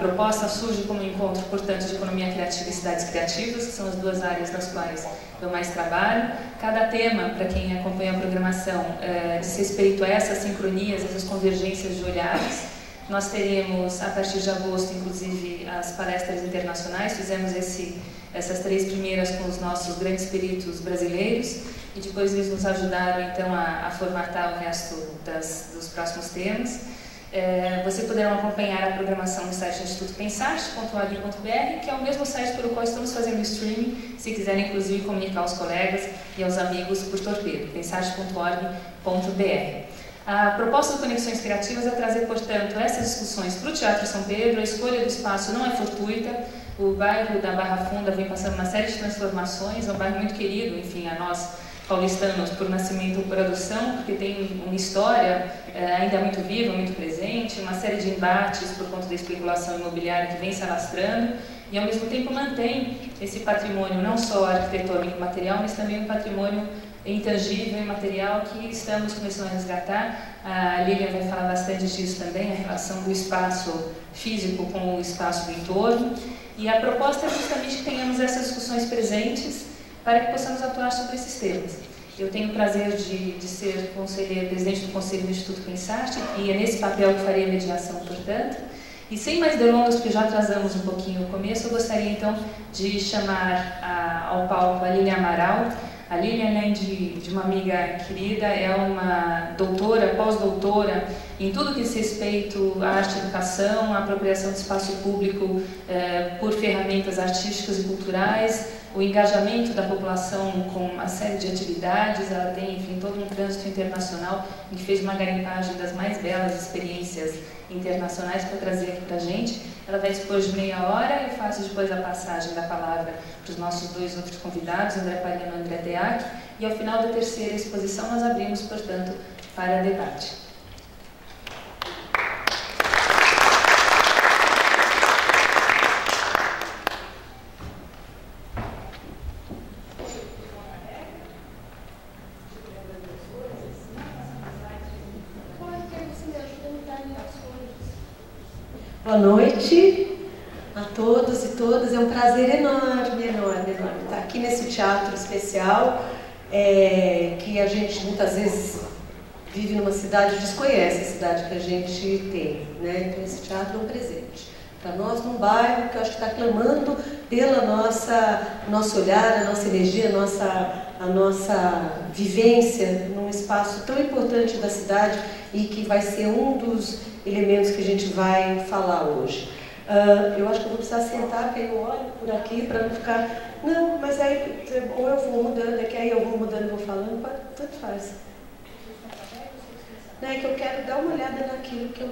proposta surge como um encontro, portanto, de economia criativa e cidades criativas, que são as duas áreas nas quais eu mais trabalho. Cada tema, para quem acompanha a programação, diz respeito a essas sincronias, essas convergências de olhares. Nós teremos, a partir de agosto, inclusive, as palestras internacionais. Fizemos essas 3 primeiras com os nossos grandes peritos brasileiros e depois eles nos ajudaram, então, a formatar o resto dos próximos temas. Vocês poderão acompanhar a programação no site institutopensarte.org.br, que é o mesmo site pelo qual estamos fazendo o streaming, se quiserem, inclusive, comunicar aos colegas e aos amigos por torpedo, pensarte.org.br. A proposta do Conexões Criativas é trazer, portanto, essas discussões para o Teatro São Pedro. A escolha do espaço não é fortuita. O bairro da Barra Funda vem passando uma série de transformações, é um bairro muito querido, enfim, a nós paulistanos, por nascimento ou por adoção, porque tem uma história ainda muito viva, muito presente, uma série de embates por conta da especulação imobiliária que vem se alastrando, e ao mesmo tempo mantém esse patrimônio não só arquitetônico e material, mas também um patrimônio intangível e material que estamos começando a resgatar. A Lilian vai falar bastante disso também, a relação do espaço físico com o espaço do entorno, e a proposta é justamente que tenhamos essas discussões presentes para que possamos atuar sobre esses temas. Eu tenho o prazer de ser presidente do Conselho do Instituto Pensarte, e é nesse papel que farei a mediação, portanto. E sem mais delongas, porque já atrasamos um pouquinho o começo, eu gostaria então de chamar ao palco a Lilian Amaral. A Lilian, além de uma amiga querida, é uma doutora, pós-doutora em tudo que diz respeito à arte e educação, à apropriação do espaço público por ferramentas artísticas e culturais, o engajamento da população com uma série de atividades. Ela tem, enfim, todo um trânsito internacional em que fez uma garimpagem das mais belas experiências internacionais para trazer aqui para a gente. Ela vai expor de meia hora. Eu faço depois a passagem da palavra para os nossos 2 outros convidados, André Pariano e André Deac, e ao final da terceira exposição nós abrimos, portanto, para debate. Boa noite a todos e todas. É um prazer enorme estar aqui nesse teatro especial, que a gente muitas vezes vive numa cidade e desconhece a cidade que a gente tem, né? Então esse teatro é um presente para nós, num bairro que eu acho que está clamando pela nosso olhar, a nossa energia, a nossa vivência num espaço tão importante da cidade e que vai ser um dos elementos que a gente vai falar hoje. Eu acho que eu vou precisar sentar, porque eu olho por aqui para não ficar... Não, mas aí ou eu vou mudando, é que aí eu vou mudando e vou falando, tanto faz. Não, é que eu quero dar uma olhada naquilo que eu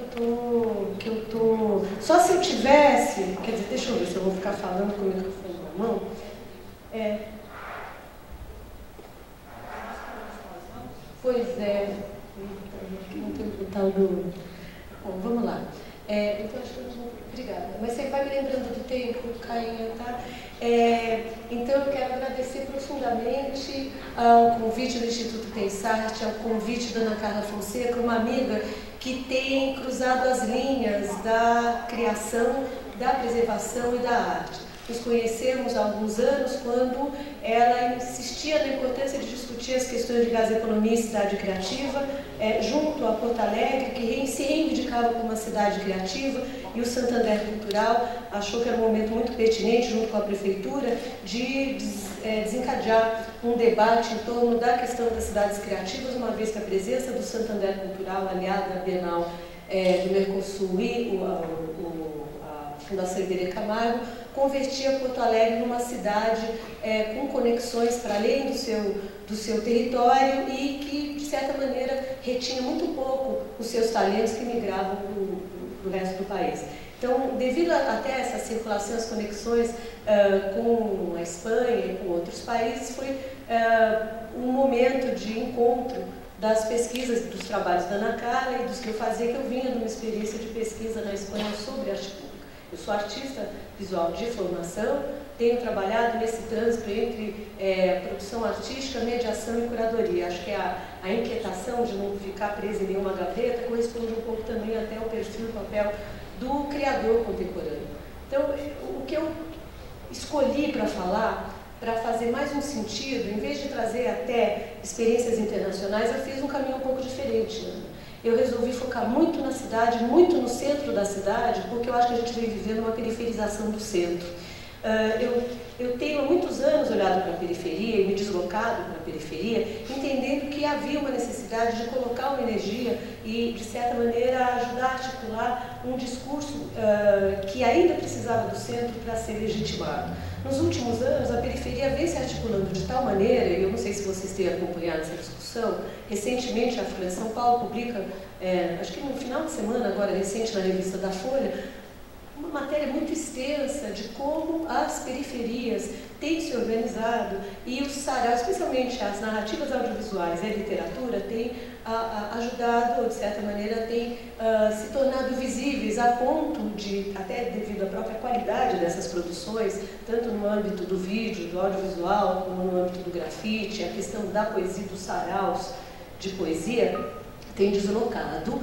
tô... Só se eu tivesse... Quer dizer, deixa eu ver se eu vou ficar falando com o microfone na mão. Pois é. Não tem o tal do... Bom, vamos lá. Então, acho que eu não vou... Obrigada. Mas você vai me lembrando do tempo, Cainha, tá? Então, eu quero agradecer profundamente ao convite do Instituto Pensarte, ao convite da Ana Carla Fonseca, uma amiga que tem cruzado as linhas da criação, da preservação e da arte. Nos conhecemos há alguns anos quando ela insistia na importância de discutir as questões de gaseconomia e cidade criativa, junto a Porto Alegre, que se reivindicava como uma cidade criativa, e o Santander Cultural achou que era um momento muito pertinente, junto com a Prefeitura, de desencadear um debate em torno da questão das cidades criativas, uma vez que a presença do Santander Cultural, aliado à Bienal do Mercosul e a Fundação Iberê Camargo, convertia Porto Alegre numa cidade com conexões para além do seu território e que, de certa maneira, retinha muito pouco os seus talentos que migravam para o resto do país. Então, devido até essa circulação, as conexões com a Espanha e com outros países, foi um momento de encontro das pesquisas, dos trabalhos da Ana Carla e dos que eu fazia, que eu vinha de uma experiência de pesquisa na Espanha sobre arte pública. Eu sou artista visual de formação, tenho trabalhado nesse trânsito entre produção artística, mediação e curadoria. Acho que a inquietação de não ficar presa em nenhuma gaveta corresponde um pouco também até ao perfil, ao papel do criador contemporâneo. Então, o que eu escolhi para falar, para fazer mais um sentido, em vez de trazer até experiências internacionais, eu fiz um caminho um pouco diferente, né? Eu resolvi focar muito na cidade, muito no centro da cidade, porque eu acho que a gente vem vivendo uma periferização do centro. Eu tenho há muitos anos olhado para a periferia e me deslocado para a periferia, entendendo que havia uma necessidade de colocar uma energia e, de certa maneira, ajudar a articular um discurso que ainda precisava do centro para ser legitimado. Nos últimos anos, a periferia vem se articulando de tal maneira, e eu não sei se vocês têm acompanhado essa discussão, recentemente a Folha de São Paulo publica, acho que no final de semana, agora recente, na revista da Folha, uma matéria muito extensa de como as periferias têm se organizado e os saraus, especialmente as narrativas audiovisuais e a literatura, têm ajudado, de certa maneira, têm se tornado visíveis a ponto de, até devido à própria qualidade dessas produções, tanto no âmbito do vídeo, do audiovisual, como no âmbito do grafite, a questão da poesia, dos saraus de poesia, tem deslocado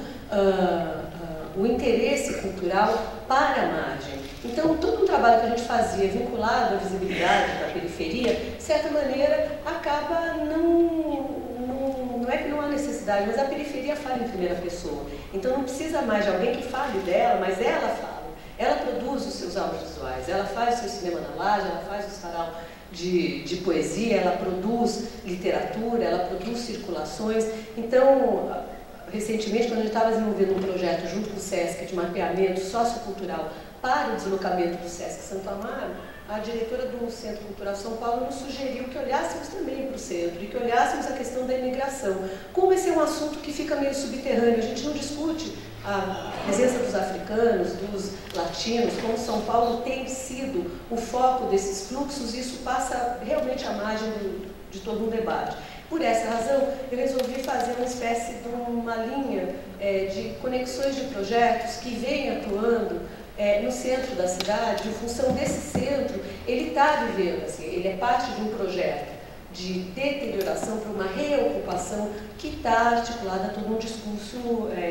o interesse cultural para a margem. Então, todo o trabalho que a gente fazia vinculado à visibilidade da periferia, de certa maneira, acaba não é que não há necessidade, mas a periferia fala em primeira pessoa. Então, não precisa mais de alguém que fale dela, mas ela fala. Ela produz os seus audiovisuais, ela faz o seu cinema na laje, ela faz o sarau de poesia, ela produz literatura, ela produz circulações. Então, recentemente, quando a gente estava desenvolvendo um projeto junto com o SESC de mapeamento sociocultural para o deslocamento do SESC Santo Amaro, a diretora do Centro Cultural São Paulo nos sugeriu que olhássemos também para o centro e que olhássemos a questão da imigração. Como esse é um assunto que fica meio subterrâneo, a gente não discute a presença dos africanos, dos latinos, como São Paulo tem sido o foco desses fluxos, isso passa realmente à margem de todo um debate. Por essa razão, eu resolvi fazer uma espécie de uma linha de conexões de projetos que vêm atuando no centro da cidade. Em função desse centro, ele está vivendo, assim, ele é parte de um projeto de deterioração para uma reocupação que está articulada a todo um discurso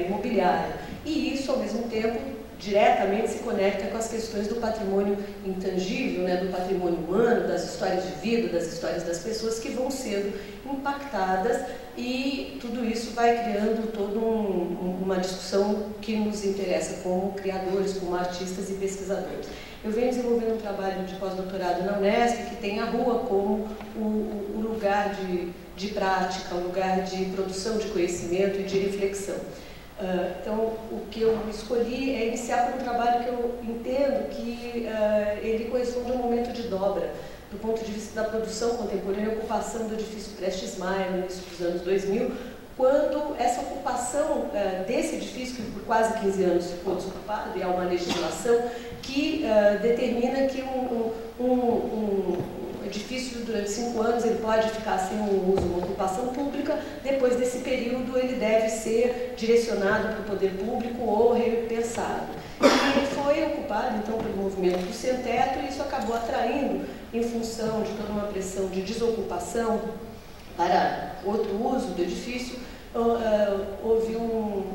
imobiliário. E isso, ao mesmo tempo, diretamente se conecta com as questões do patrimônio intangível, né, do patrimônio humano, das histórias de vida, das histórias das pessoas que vão sendo impactadas, e tudo isso vai criando toda uma discussão que nos interessa como criadores, como artistas e pesquisadores. Eu venho desenvolvendo um trabalho de pós-doutorado na Unesp que tem a rua como o lugar de prática, o lugar de produção de conhecimento e de reflexão. Então, o que eu escolhi é iniciar por um trabalho que eu entendo que ele corresponde a um momento de dobra, do ponto de vista da produção contemporânea e ocupação do edifício Prestes Maia, no início dos anos 2000, quando essa ocupação desse edifício, que por quase 15 anos ficou desocupado, e há uma legislação que determina que um edifício durante 5 anos ele pode ficar sem um uso, uma ocupação pública. Depois desse período ele deve ser direcionado para o poder público ou repensado. E ele foi ocupado então pelo movimento do sem teto, e isso acabou atraindo, em função de toda uma pressão de desocupação para outro uso do edifício, houve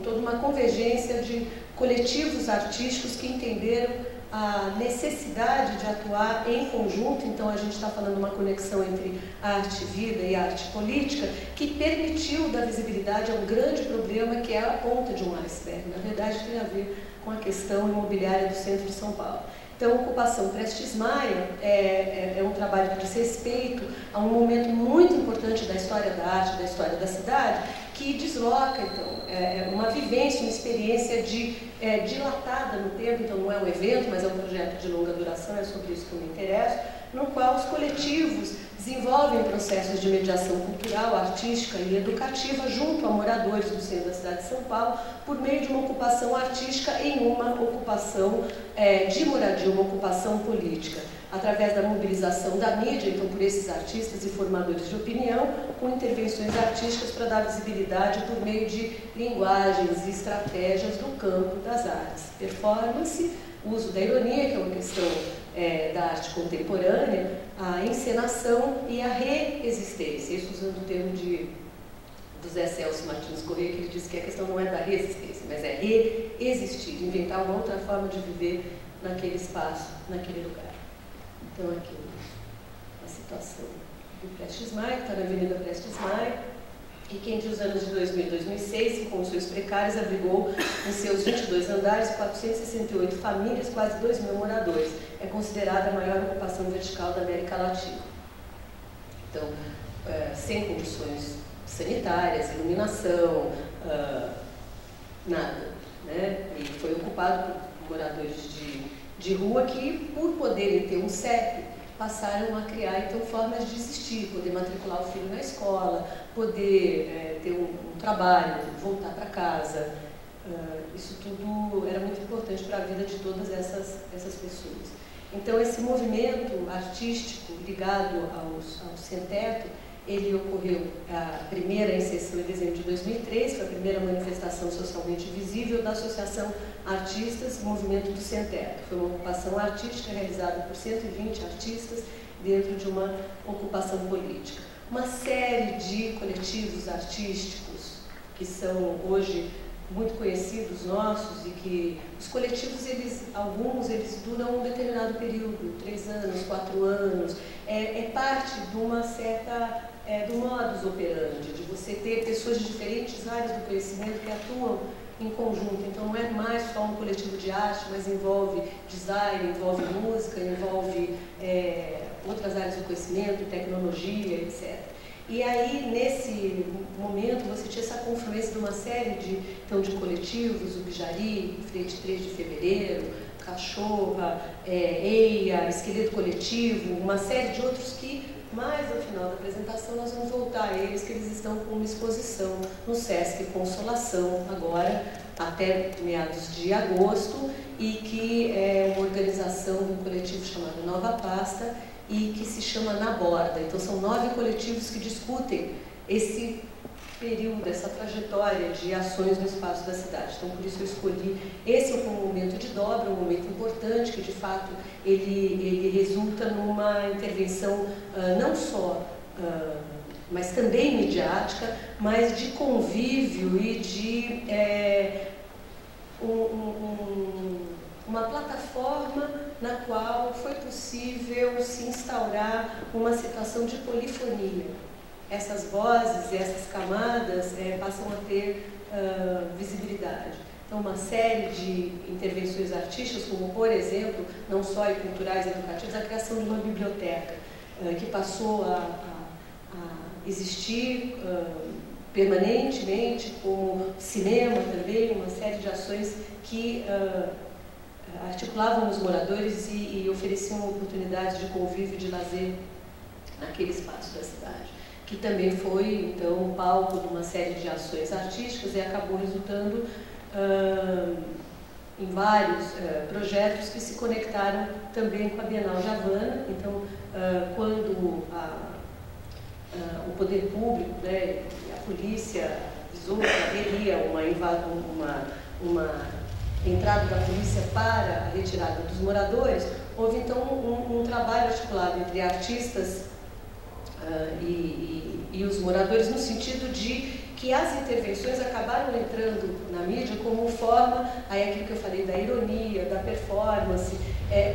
toda uma convergência de coletivos artísticos que entenderam a necessidade de atuar em conjunto. Então a gente está falando de uma conexão entre arte vida e arte política, que permitiu dar visibilidade a um grande problema que é a ponta de um iceberg. Na verdade tem a ver com a questão imobiliária do centro de São Paulo. Então, a ocupação Prestes Maia é um trabalho que diz respeito a um momento muito importante da história da arte, da história da cidade, que desloca, então, uma vivência, uma experiência dilatada no tempo. Então, não é um evento, mas é um projeto de longa duração, é sobre isso que eu me interesso, no qual os coletivos desenvolvem processos de mediação cultural, artística e educativa junto a moradores do centro da cidade de São Paulo, por meio de uma ocupação artística em uma ocupação de moradia, uma ocupação política, através da mobilização da mídia, então por esses artistas e formadores de opinião, com intervenções artísticas para dar visibilidade por meio de linguagens e estratégias do campo das artes. Performance, uso da ironia, que é uma questão da arte contemporânea, a encenação e a reexistência, isso usando o termo do Zé Celso Martins Corrêa, que ele diz que a questão não é da resistência, mas é reexistir, inventar uma outra forma de viver naquele espaço, naquele lugar. Então, aqui a situação do Prestes Maia, que está na Avenida Prestes Maia, e que entre os anos de 2000 e 2006, em condições precárias, abrigou em seus 22 andares 468 famílias, quase 2.000 moradores. É considerada a maior ocupação vertical da América Latina. Então, sem condições sanitárias, iluminação, nada, né? E foi ocupado por moradores de rua que, por poderem ter um CEP, passaram a criar, então, formas de existir, poder matricular o filho na escola, poder ter um trabalho, voltar para casa. Isso tudo era muito importante para a vida de todas essas pessoas. Então, esse movimento artístico ligado ao sem-teto, ele ocorreu, a primeira em sessão em dezembro de 2003, foi a primeira manifestação socialmente visível da Associação Artistas Movimento do Sem Teto. Foi uma ocupação artística realizada por 120 artistas dentro de uma ocupação política. Uma série de coletivos artísticos que são hoje muito conhecidos nossos, e que os coletivos, alguns duram um determinado período, 3 anos, 4 anos, é parte de uma certa, do modus operandi, de você ter pessoas de diferentes áreas do conhecimento que atuam em conjunto. Então não é mais só um coletivo de arte, mas envolve design, envolve música, envolve outras áreas do conhecimento, tecnologia, etc. E aí, nesse momento, você tinha essa confluência de uma série de coletivos, o Bijari, Frente 3 de Fevereiro, Cachorra, EIA, Esqueleto Coletivo, uma série de outros que, mais ao final da apresentação, nós vamos voltar a eles, que eles estão com uma exposição no Sesc Consolação, agora, até meados de agosto, e que é uma organização de um coletivo chamado Nova Pasta, e que se chama Na Borda. Então, são 9 coletivos que discutem esse período, essa trajetória de ações no espaço da cidade. Então, por isso eu escolhi esse como um momento de dobra, um momento importante, que de fato ele resulta numa intervenção não só, mas também midiática, mas de convívio e de uma plataforma na qual foi possível se instaurar uma situação de polifonia. Essas vozes, essas camadas passam a ter visibilidade. Então, uma série de intervenções artísticas, como, por exemplo, não só culturais e educativas, a criação de uma biblioteca, que passou a existir permanentemente, como cinema também, uma série de ações que articulavam os moradores e ofereciam oportunidades de convívio e de lazer naquele espaço da cidade, que também foi, então, palco de uma série de ações artísticas e acabou resultando em vários projetos que se conectaram também com a Bienal de Havana. Então, quando o poder público, né, a polícia avisou que haveria uma entrada da polícia para a retirada dos moradores, houve então um trabalho articulado entre artistas e os moradores, no sentido de que as intervenções acabaram entrando na mídia como forma, aí aquilo que eu falei da ironia, da performance,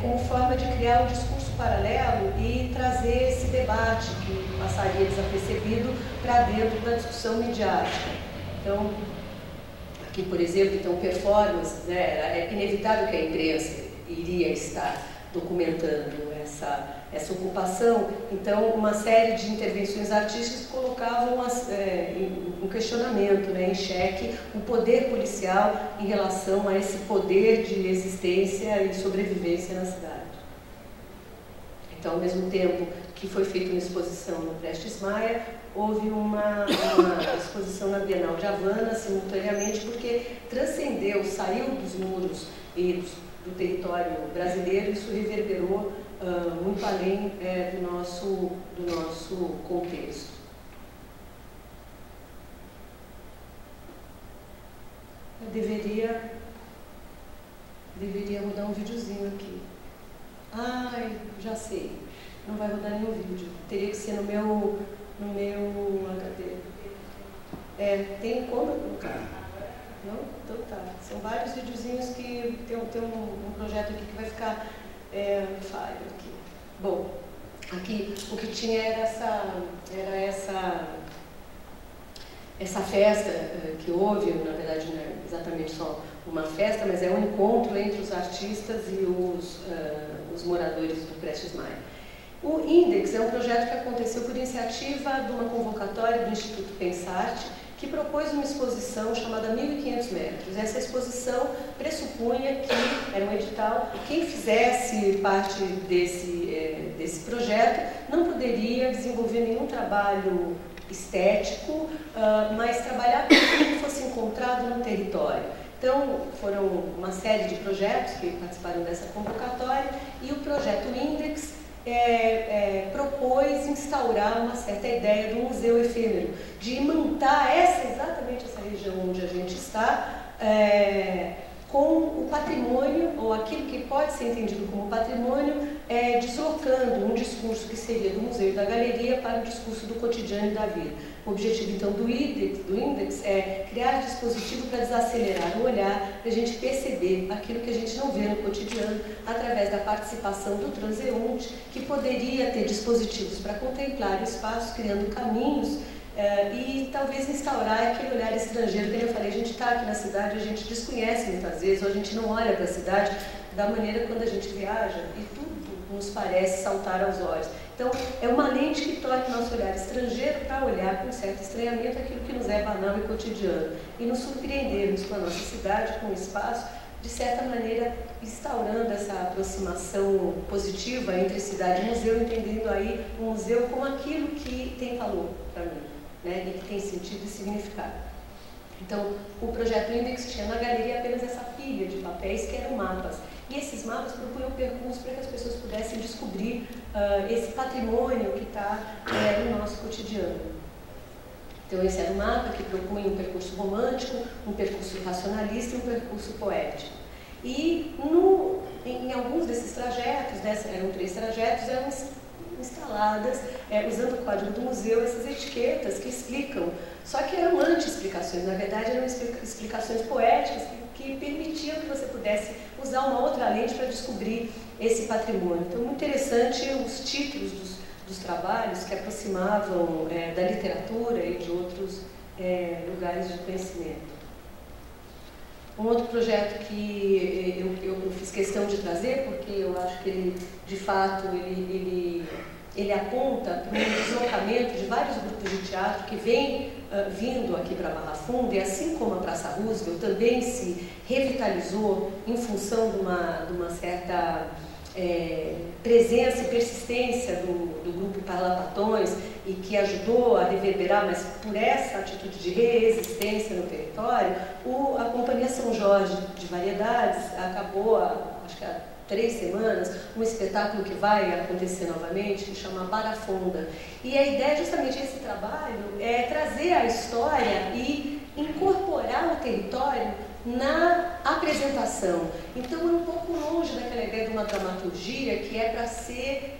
como forma de criar um discurso paralelo e trazer esse debate que passaria desapercebido para dentro da discussão midiática. Então, aqui, por exemplo, então, performance, né, é inevitável que a imprensa iria estar documentando essa ocupação. Então, uma série de intervenções artísticas colocavam um questionamento, né, em xeque o poder policial em relação a esse poder de existência e sobrevivência na cidade. Então, ao mesmo tempo que foi feita uma exposição no Prestes Maia, houve uma exposição na Bienal de Havana, simultaneamente, porque transcendeu, saiu dos muros e do território brasileiro, isso reverberou muito além do nosso contexto. Eu deveria rodar um videozinho aqui. Ai, já sei, não vai rodar nenhum vídeo, teria que ser no meu HD. Tem como colocar? Não? Então tá. São vários videozinhos que tem um projeto aqui que vai ficar falho aqui. Bom, aqui o que tinha era essa festa que houve, na verdade não é exatamente só uma festa, mas é um encontro entre os artistas e os moradores do Prestes Maia. O Index é um projeto que aconteceu por iniciativa de uma convocatória do Instituto Pensarte, que propôs uma exposição chamada 1.500 metros. Essa exposição pressupunha que era um edital, quem fizesse parte desse projeto não poderia desenvolver nenhum trabalho estético, mas trabalhar com aquilo que fosse encontrado no território. Então, foram uma série de projetos que participaram dessa convocatória e o projeto Index propôs instaurar uma certa ideia do museu efêmero, de imantar exatamente essa região onde a gente está, com o patrimônio, ou aquilo que pode ser entendido como patrimônio, deslocando um discurso que seria do museu e da galeria para o discurso do cotidiano e da vida. O objetivo, então, do Index é criar dispositivo para desacelerar o olhar, para a gente perceber aquilo que a gente não vê no cotidiano, através da participação do transeunte, que poderia ter dispositivos para contemplar o espaço, criando caminhos, e talvez instaurar aquele olhar estrangeiro, que eu falei, a gente está aqui na cidade, a gente desconhece muitas vezes, ou a gente não olha para a cidade da maneira quando a gente viaja, e tudo nos parece saltar aos olhos. Então, é uma lente que torna o nosso olhar estrangeiro para olhar com certo estranhamento aquilo que nos é banal e cotidiano, e nos surpreendermos com a nossa cidade, com o espaço, de certa maneira instaurando essa aproximação positiva entre cidade e museu, entendendo aí o museu como aquilo que tem valor para mim, né, e que tem sentido e significado. Então, o projeto Index tinha na galeria apenas essa pilha de papéis que eram mapas. E esses mapas propunham percurso para que as pessoas pudessem descobrir esse patrimônio que está no nosso cotidiano. Então, esse era um mapa que propunha um percurso romântico, um percurso racionalista e um percurso poético. E em alguns desses trajetos, eram 3 trajetos, eram instaladas, usando o código do museu, essas etiquetas que explicam, só que eram anti-explicações, na verdade eram explicações poéticas que permitiam que você pudesse usar uma outra lente para descobrir esse patrimônio. Então, muito interessante os títulos dos trabalhos que aproximavam da literatura e de outros lugares de conhecimento. Um outro projeto que eu fiz questão de trazer, porque eu acho que ele, de fato, ele aponta para um deslocamento de vários grupos de teatro que vem vindo aqui para Barra Funda, e assim como a Praça Roosevelt também se revitalizou em função de uma certa presença e persistência do grupo Parlapatões, e que ajudou a reverberar, mas por essa atitude de resistência no território, a Companhia São Jorge de Variedades acabou, acho que há 3 semanas, um espetáculo que vai acontecer novamente, que chama Barafonda. E a ideia, justamente esse trabalho, é trazer a história e incorporar o território na apresentação. Então, é um pouco longe daquela ideia de uma dramaturgia que é para ser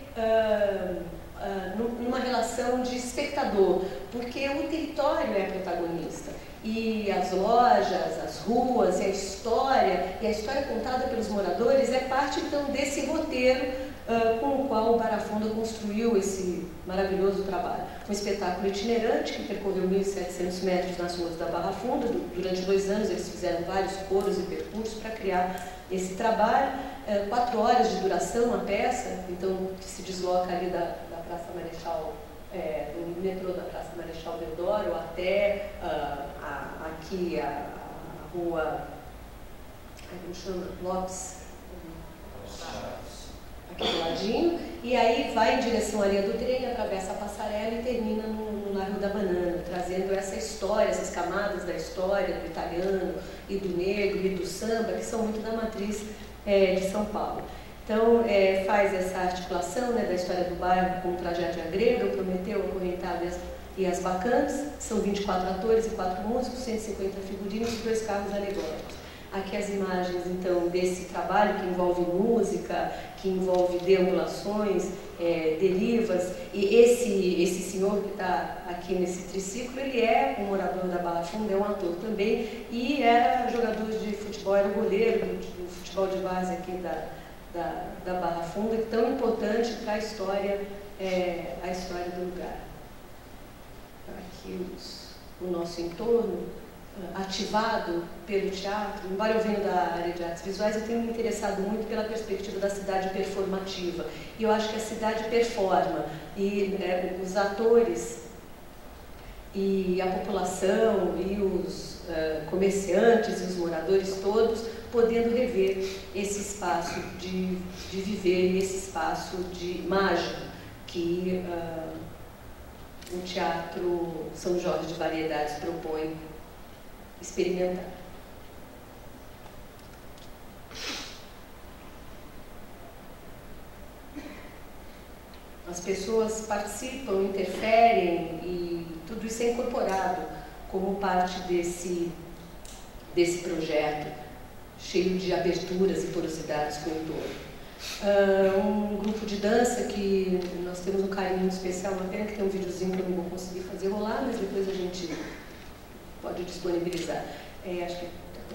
numa relação de espectador, porque o território é protagonista. E as lojas, as ruas, e a história contada pelos moradores é parte, então, desse roteiro com o qual o Barafunda construiu esse maravilhoso trabalho. Um espetáculo itinerante que percorreu 1.700 metros nas ruas da Barra Funda. Durante 2 anos eles fizeram vários coros e percursos para criar esse trabalho. 4 horas de duração a peça, então, que se desloca ali da Praça Marechal, do metrô da Praça Marechal Deodoro até aqui a rua, como chama? Lopes, aqui do ladinho, e aí vai em direção à linha do trem, atravessa a passarela e termina no Largo da Banana, trazendo essa história, essas camadas da história do italiano e do negro e do samba, que são muito da matriz de São Paulo. Então, faz essa articulação da história do bairro com tragédia grega, o Prometeu, a Correntada e as Bacanas. São 24 atores e 4 músicos, 150 figurinos e 2 carros alegóricos. aqui as imagens, então, desse trabalho que envolve música, que envolve deambulações, derivas, e esse senhor que está aqui nesse triciclo, ele é um morador da Barra Funda, é um ator também, e era jogador de futebol, era o goleiro do futebol de base aqui da Barra Funda, que é tão importante para a história do lugar. Aqui o nosso entorno, ativado pelo teatro. Embora eu venha da área de artes visuais, eu tenho me interessado muito pela perspectiva da cidade performativa. E eu acho que a cidade performa, e os atores e a população e os comerciantes e os moradores todos podendo rever esse espaço de viver e esse espaço de mágico que o Teatro São Jorge de Variedades propõe experimentar. As pessoas participam, interferem e tudo isso é incorporado como parte desse projeto, cheio de aberturas e porosidades com o entorno. Um grupo de dança que nós temos um carinho muito especial, uma pena que tem um videozinho que eu não vou conseguir fazer rolar, mas depois a gente pode disponibilizar. Acho que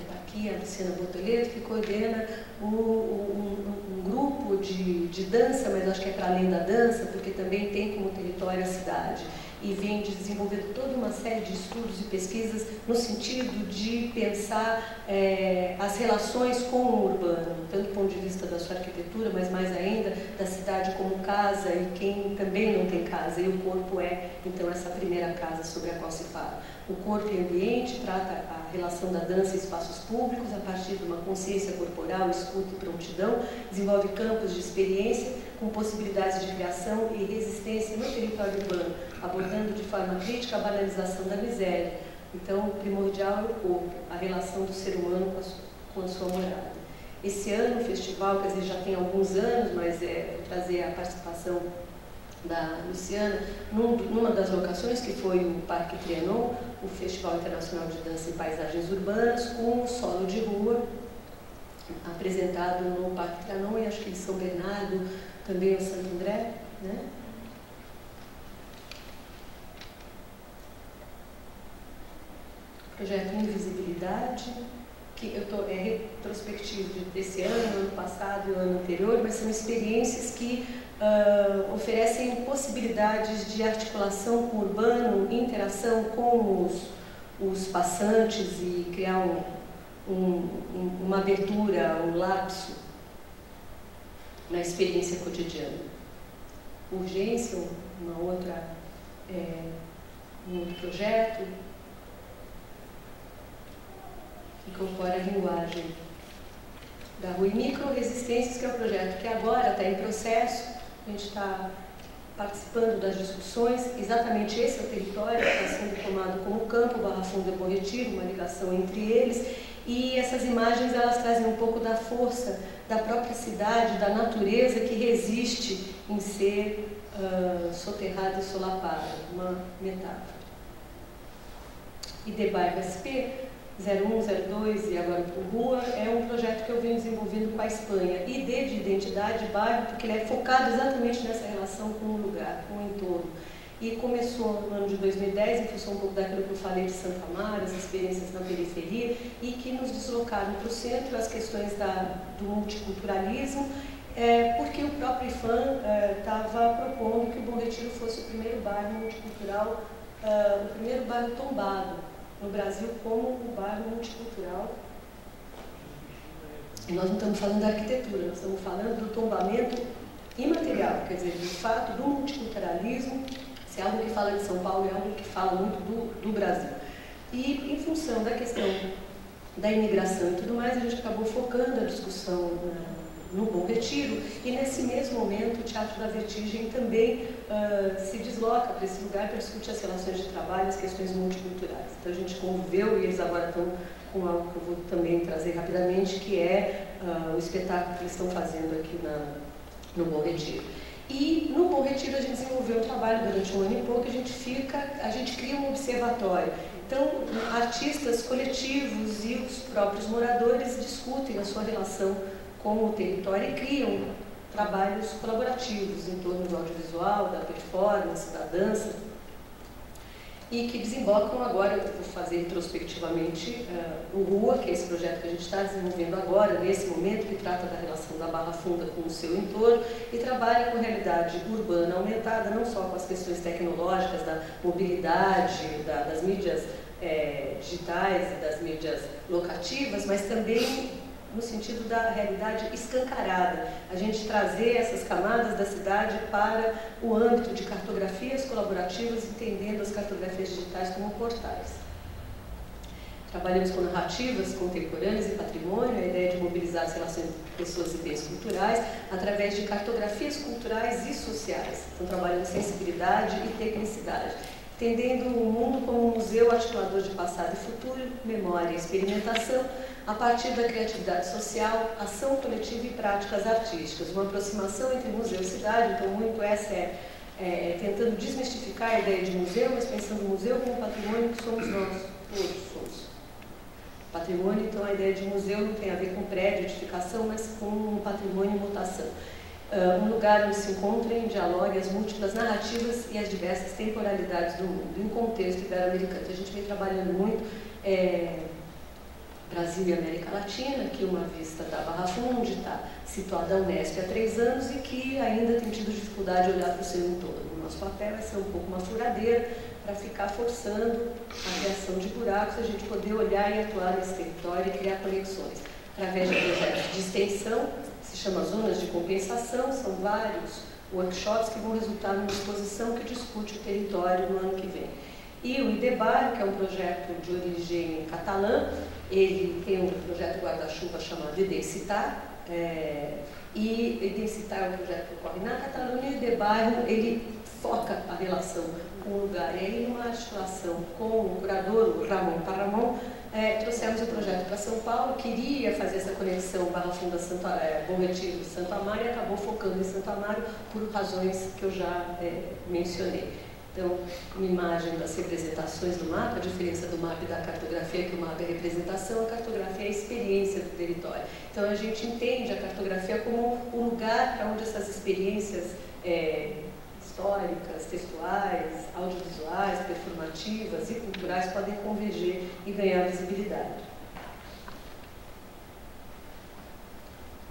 está aqui a Luciana Bortoleto, que coordena um grupo de dança, mas acho que é para além da dança, porque também tem como território a cidade. E vem desenvolvendo toda uma série de estudos e pesquisas no sentido de pensar as relações com o urbano, tanto do ponto de vista da sua arquitetura, mas mais ainda da cidade como casa e quem também não tem casa. E o corpo é, então, essa primeira casa sobre a qual se fala. O corpo e ambiente trata a relação da dança em espaços públicos a partir de uma consciência corporal, escuta e prontidão, desenvolve campos de experiência com possibilidades de criação e resistência no território urbano, abordando de forma crítica a banalização da miséria. Então, o primordial é o corpo, a relação do ser humano com a sua morada. Esse ano, o festival, quer dizer, já tem alguns anos, mas vou trazer a participação da Luciana, numa das locações, que foi o Parque Trianon, o Festival Internacional de Dança e Paisagens Urbanas, com o solo de rua, apresentado no Parque Trianon, e acho que em São Bernardo, também em Santo André, né? Projeto Invisibilidade, que é retrospectivo desse ano passado e o ano anterior, mas são experiências que oferecem possibilidades de articulação com o urbano, interação com os passantes e criar uma abertura, um lapso na experiência cotidiana. Urgência, um outro projeto que incorpora a linguagem da rua. E Micro-Resistências, que é um projeto que agora está em processo, a gente está participando das discussões. Exatamente esse é o território que está sendo tomado como campo, Barra Funda e Bom Retiro, uma ligação entre eles. E essas imagens, elas trazem um pouco da força da própria cidade, da natureza que resiste em ser soterrada e solapada, uma metáfora. Bairro SP 01, 02 e agora por Rua, é um projeto que eu venho desenvolvendo com a Espanha, ID de identidade, bairro, porque ele é focado exatamente nessa relação com o lugar, com o entorno. E começou no ano de 2010, em função um pouco daquilo que eu falei de Santo Amaro, as experiências na periferia, e que nos deslocaram para o centro as questões do multiculturalismo, porque o próprio IFAM estava propondo que o Bom Retiro fosse o primeiro bairro multicultural, o primeiro bairro tombado no Brasil como o bairro multicultural. E nós não estamos falando da arquitetura, nós estamos falando do tombamento imaterial, quer dizer, do fato do multiculturalismo, se é algo que fala de São Paulo, é algo que fala muito do Brasil. E em função da questão da imigração e tudo mais, a gente acabou focando a discussão no Bom Retiro, e nesse mesmo momento o Teatro da Vertigem também se desloca para esse lugar para discutir as relações de trabalho, as questões multiculturais. Então a gente conviveu e eles agora estão com algo que eu vou também trazer rapidamente, que é o espetáculo que eles estão fazendo aqui no Bom Retiro. E no Bom Retiro a gente desenvolveu um trabalho durante um ano e pouco, a gente cria um observatório. Então, artistas coletivos e os próprios moradores discutem a sua relação com o território e criam trabalhos colaborativos em torno do audiovisual, da performance, da dança, e que desembocam agora, eu vou fazer retrospectivamente, o RUA, que é esse projeto que a gente está desenvolvendo agora, nesse momento, que trata da relação da Barra Funda com o seu entorno e trabalha com realidade urbana aumentada, não só com as questões tecnológicas, da mobilidade, das mídias digitais e das mídias locativas, mas também no sentido da realidade escancarada, a gente trazer essas camadas da cidade para o âmbito de cartografias colaborativas, entendendo as cartografias digitais como portais. Trabalhamos com narrativas contemporâneas e patrimônio, a ideia de mobilizar as relações entre pessoas e bens culturais, através de cartografias culturais e sociais. Então, trabalhando sensibilidade e tecnicidade, entendendo o mundo como um museu articulador de passado e futuro, memória e experimentação, a partir da criatividade social, ação coletiva e práticas artísticas. Uma aproximação entre museu e cidade, então muito essa tentando desmistificar a ideia de museu, mas pensando o museu como patrimônio que somos nós, todos somos. Patrimônio, então a ideia de museu não tem a ver com prédio, edificação, mas com um patrimônio em mutação. Um lugar onde se encontrem, dialoguem as múltiplas narrativas e as diversas temporalidades do mundo, em contexto ibero-americano. Então, a gente vem trabalhando muito Brasil e América Latina, que uma vista da Barra Funda, onde está situada a Unesp há 3 anos e que ainda tem tido dificuldade de olhar para o seu entorno. O nosso papel é ser um pouco uma furadeira para ficar forçando a criação de buracos, a gente poder olhar e atuar nesse território e criar conexões. Através de projetos de extensão, se chama Zonas de Compensação, são vários workshops que vão resultar numa exposição que discute o território no ano que vem. E o IDEBAR, que é um projeto de origem catalã, ele tem um projeto guarda-chuva chamado Identitar, e Identitar é um projeto que ocorre na Catalunha, e o IDEBAR, ele foca a relação com o lugar. E aí, numa articulação com o curador, o Ramon Paramon, trouxemos o projeto para São Paulo, queria fazer essa conexão Barra Funda, Bom Retiro e Santo Amaro, e acabou focando em Santo Amaro por razões que eu já mencionei. Então, uma imagem das representações do mapa, a diferença do mapa e da cartografia é que o mapa é a representação, a cartografia é a experiência do território. Então, a gente entende a cartografia como um lugar para onde essas experiências históricas, textuais, audiovisuais, performativas e culturais podem converger e ganhar visibilidade.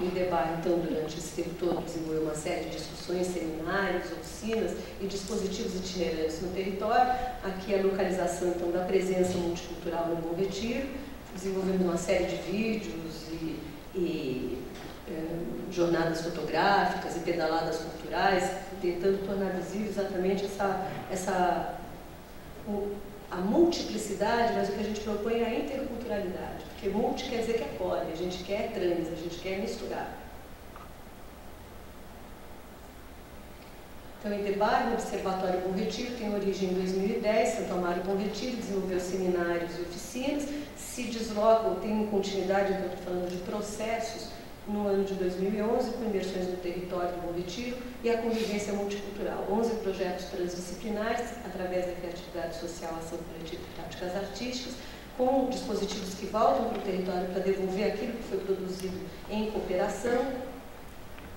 O IDEBAR, então, durante esse tempo todo, desenvolveu uma série de discussões, seminários, oficinas e dispositivos itinerantes no território. Aqui a localização, então, da presença multicultural no Bom Retiro, desenvolvendo uma série de vídeos e jornadas fotográficas e pedaladas culturais, tentando tornar visível exatamente a multiplicidade, mas o que a gente propõe é a interculturalidade, porque multi quer dizer que é poli, a gente quer trans, a gente quer misturar. Então, o IDEBAR, no Observatório Bom Retiro, tem origem em 2010, Santo Amaro Bom Retiro, desenvolveu seminários e oficinas, se desloca ou tem continuidade, então, estou falando de processos, no ano de 2011, com imersões no território do Bom Retiro e a convivência multicultural. 11 projetos transdisciplinares, através da criatividade social, ação coletiva e práticas artísticas, com dispositivos que voltam para o território para devolver aquilo que foi produzido em cooperação,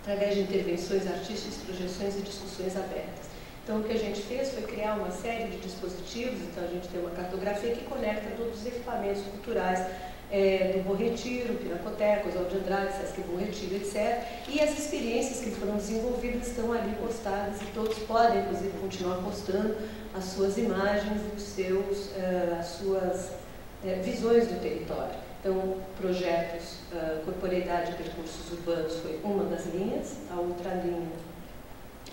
através de intervenções artísticas, projeções e discussões abertas. Então, o que a gente fez foi criar uma série de dispositivos, então a gente tem uma cartografia que conecta todos os equipamentos culturais do Bom Retiro, Pinacoteca, Oswaldo de Andrade, Sesc Bom Retiro, etc. E as experiências que foram desenvolvidas estão ali postadas e todos podem, inclusive, continuar postando as suas imagens, as suas visões do território. Então, projetos, corporeidade e percursos urbanos foi uma das linhas, a outra linha,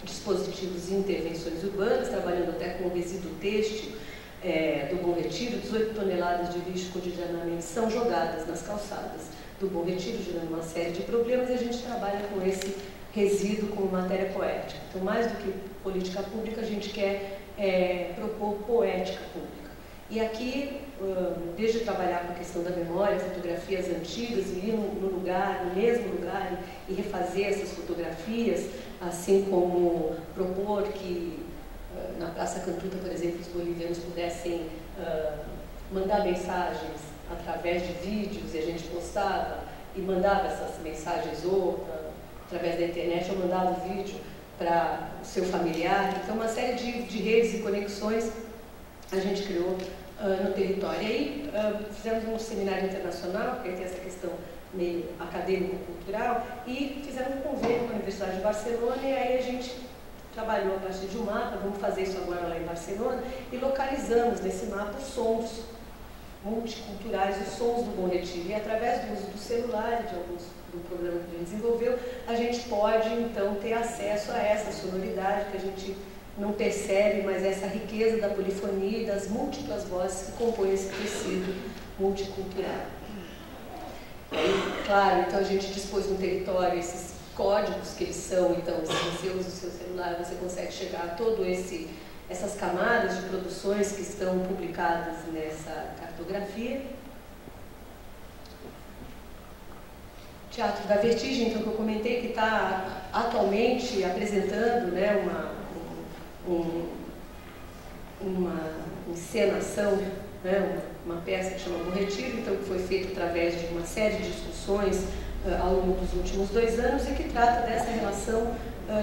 dispositivos e intervenções urbanas, trabalhando até com o resíduo têxtil, do Bom Retiro, 18 toneladas de lixo cotidianamente são jogadas nas calçadas do Bom Retiro, gerando uma série de problemas, e a gente trabalha com esse resíduo como matéria poética. Então, mais do que política pública, a gente quer propor poética pública. E aqui, desde trabalhar com a questão da memória, fotografias antigas, e ir no mesmo lugar, e refazer essas fotografias, assim como propor que na Praça Cantuta, por exemplo, os bolivianos pudessem mandar mensagens através de vídeos, e a gente postava e mandava essas mensagens ou através da internet, ou mandava o vídeo para o seu familiar. Então, uma série de redes e conexões a gente criou no território. E aí, fizemos um seminário internacional, porque tem essa questão meio acadêmico-cultural, e fizemos um convênio com a Universidade de Barcelona, e aí a gente trabalhou a partir de um mapa, vamos fazer isso agora lá em Barcelona, e localizamos nesse mapa os sons multiculturais, os sons do Bom Retiro. E através do uso do celular, do programa que a gente desenvolveu, a gente pode então ter acesso a essa sonoridade que a gente não percebe, mas essa riqueza da polifonia e das múltiplas vozes que compõem esse tecido multicultural. E, claro, então a gente dispôs no território esses códigos que eles são, então se você usa o seu celular, você consegue chegar a todo essas camadas de produções que estão publicadas nessa cartografia. Teatro da Vertigem, então, que eu comentei, que está atualmente apresentando, né, uma encenação, né, uma peça que chama Bom Retiro, então, que foi feita através de uma série de discussões ao longo dos últimos 2 anos e que trata dessa relação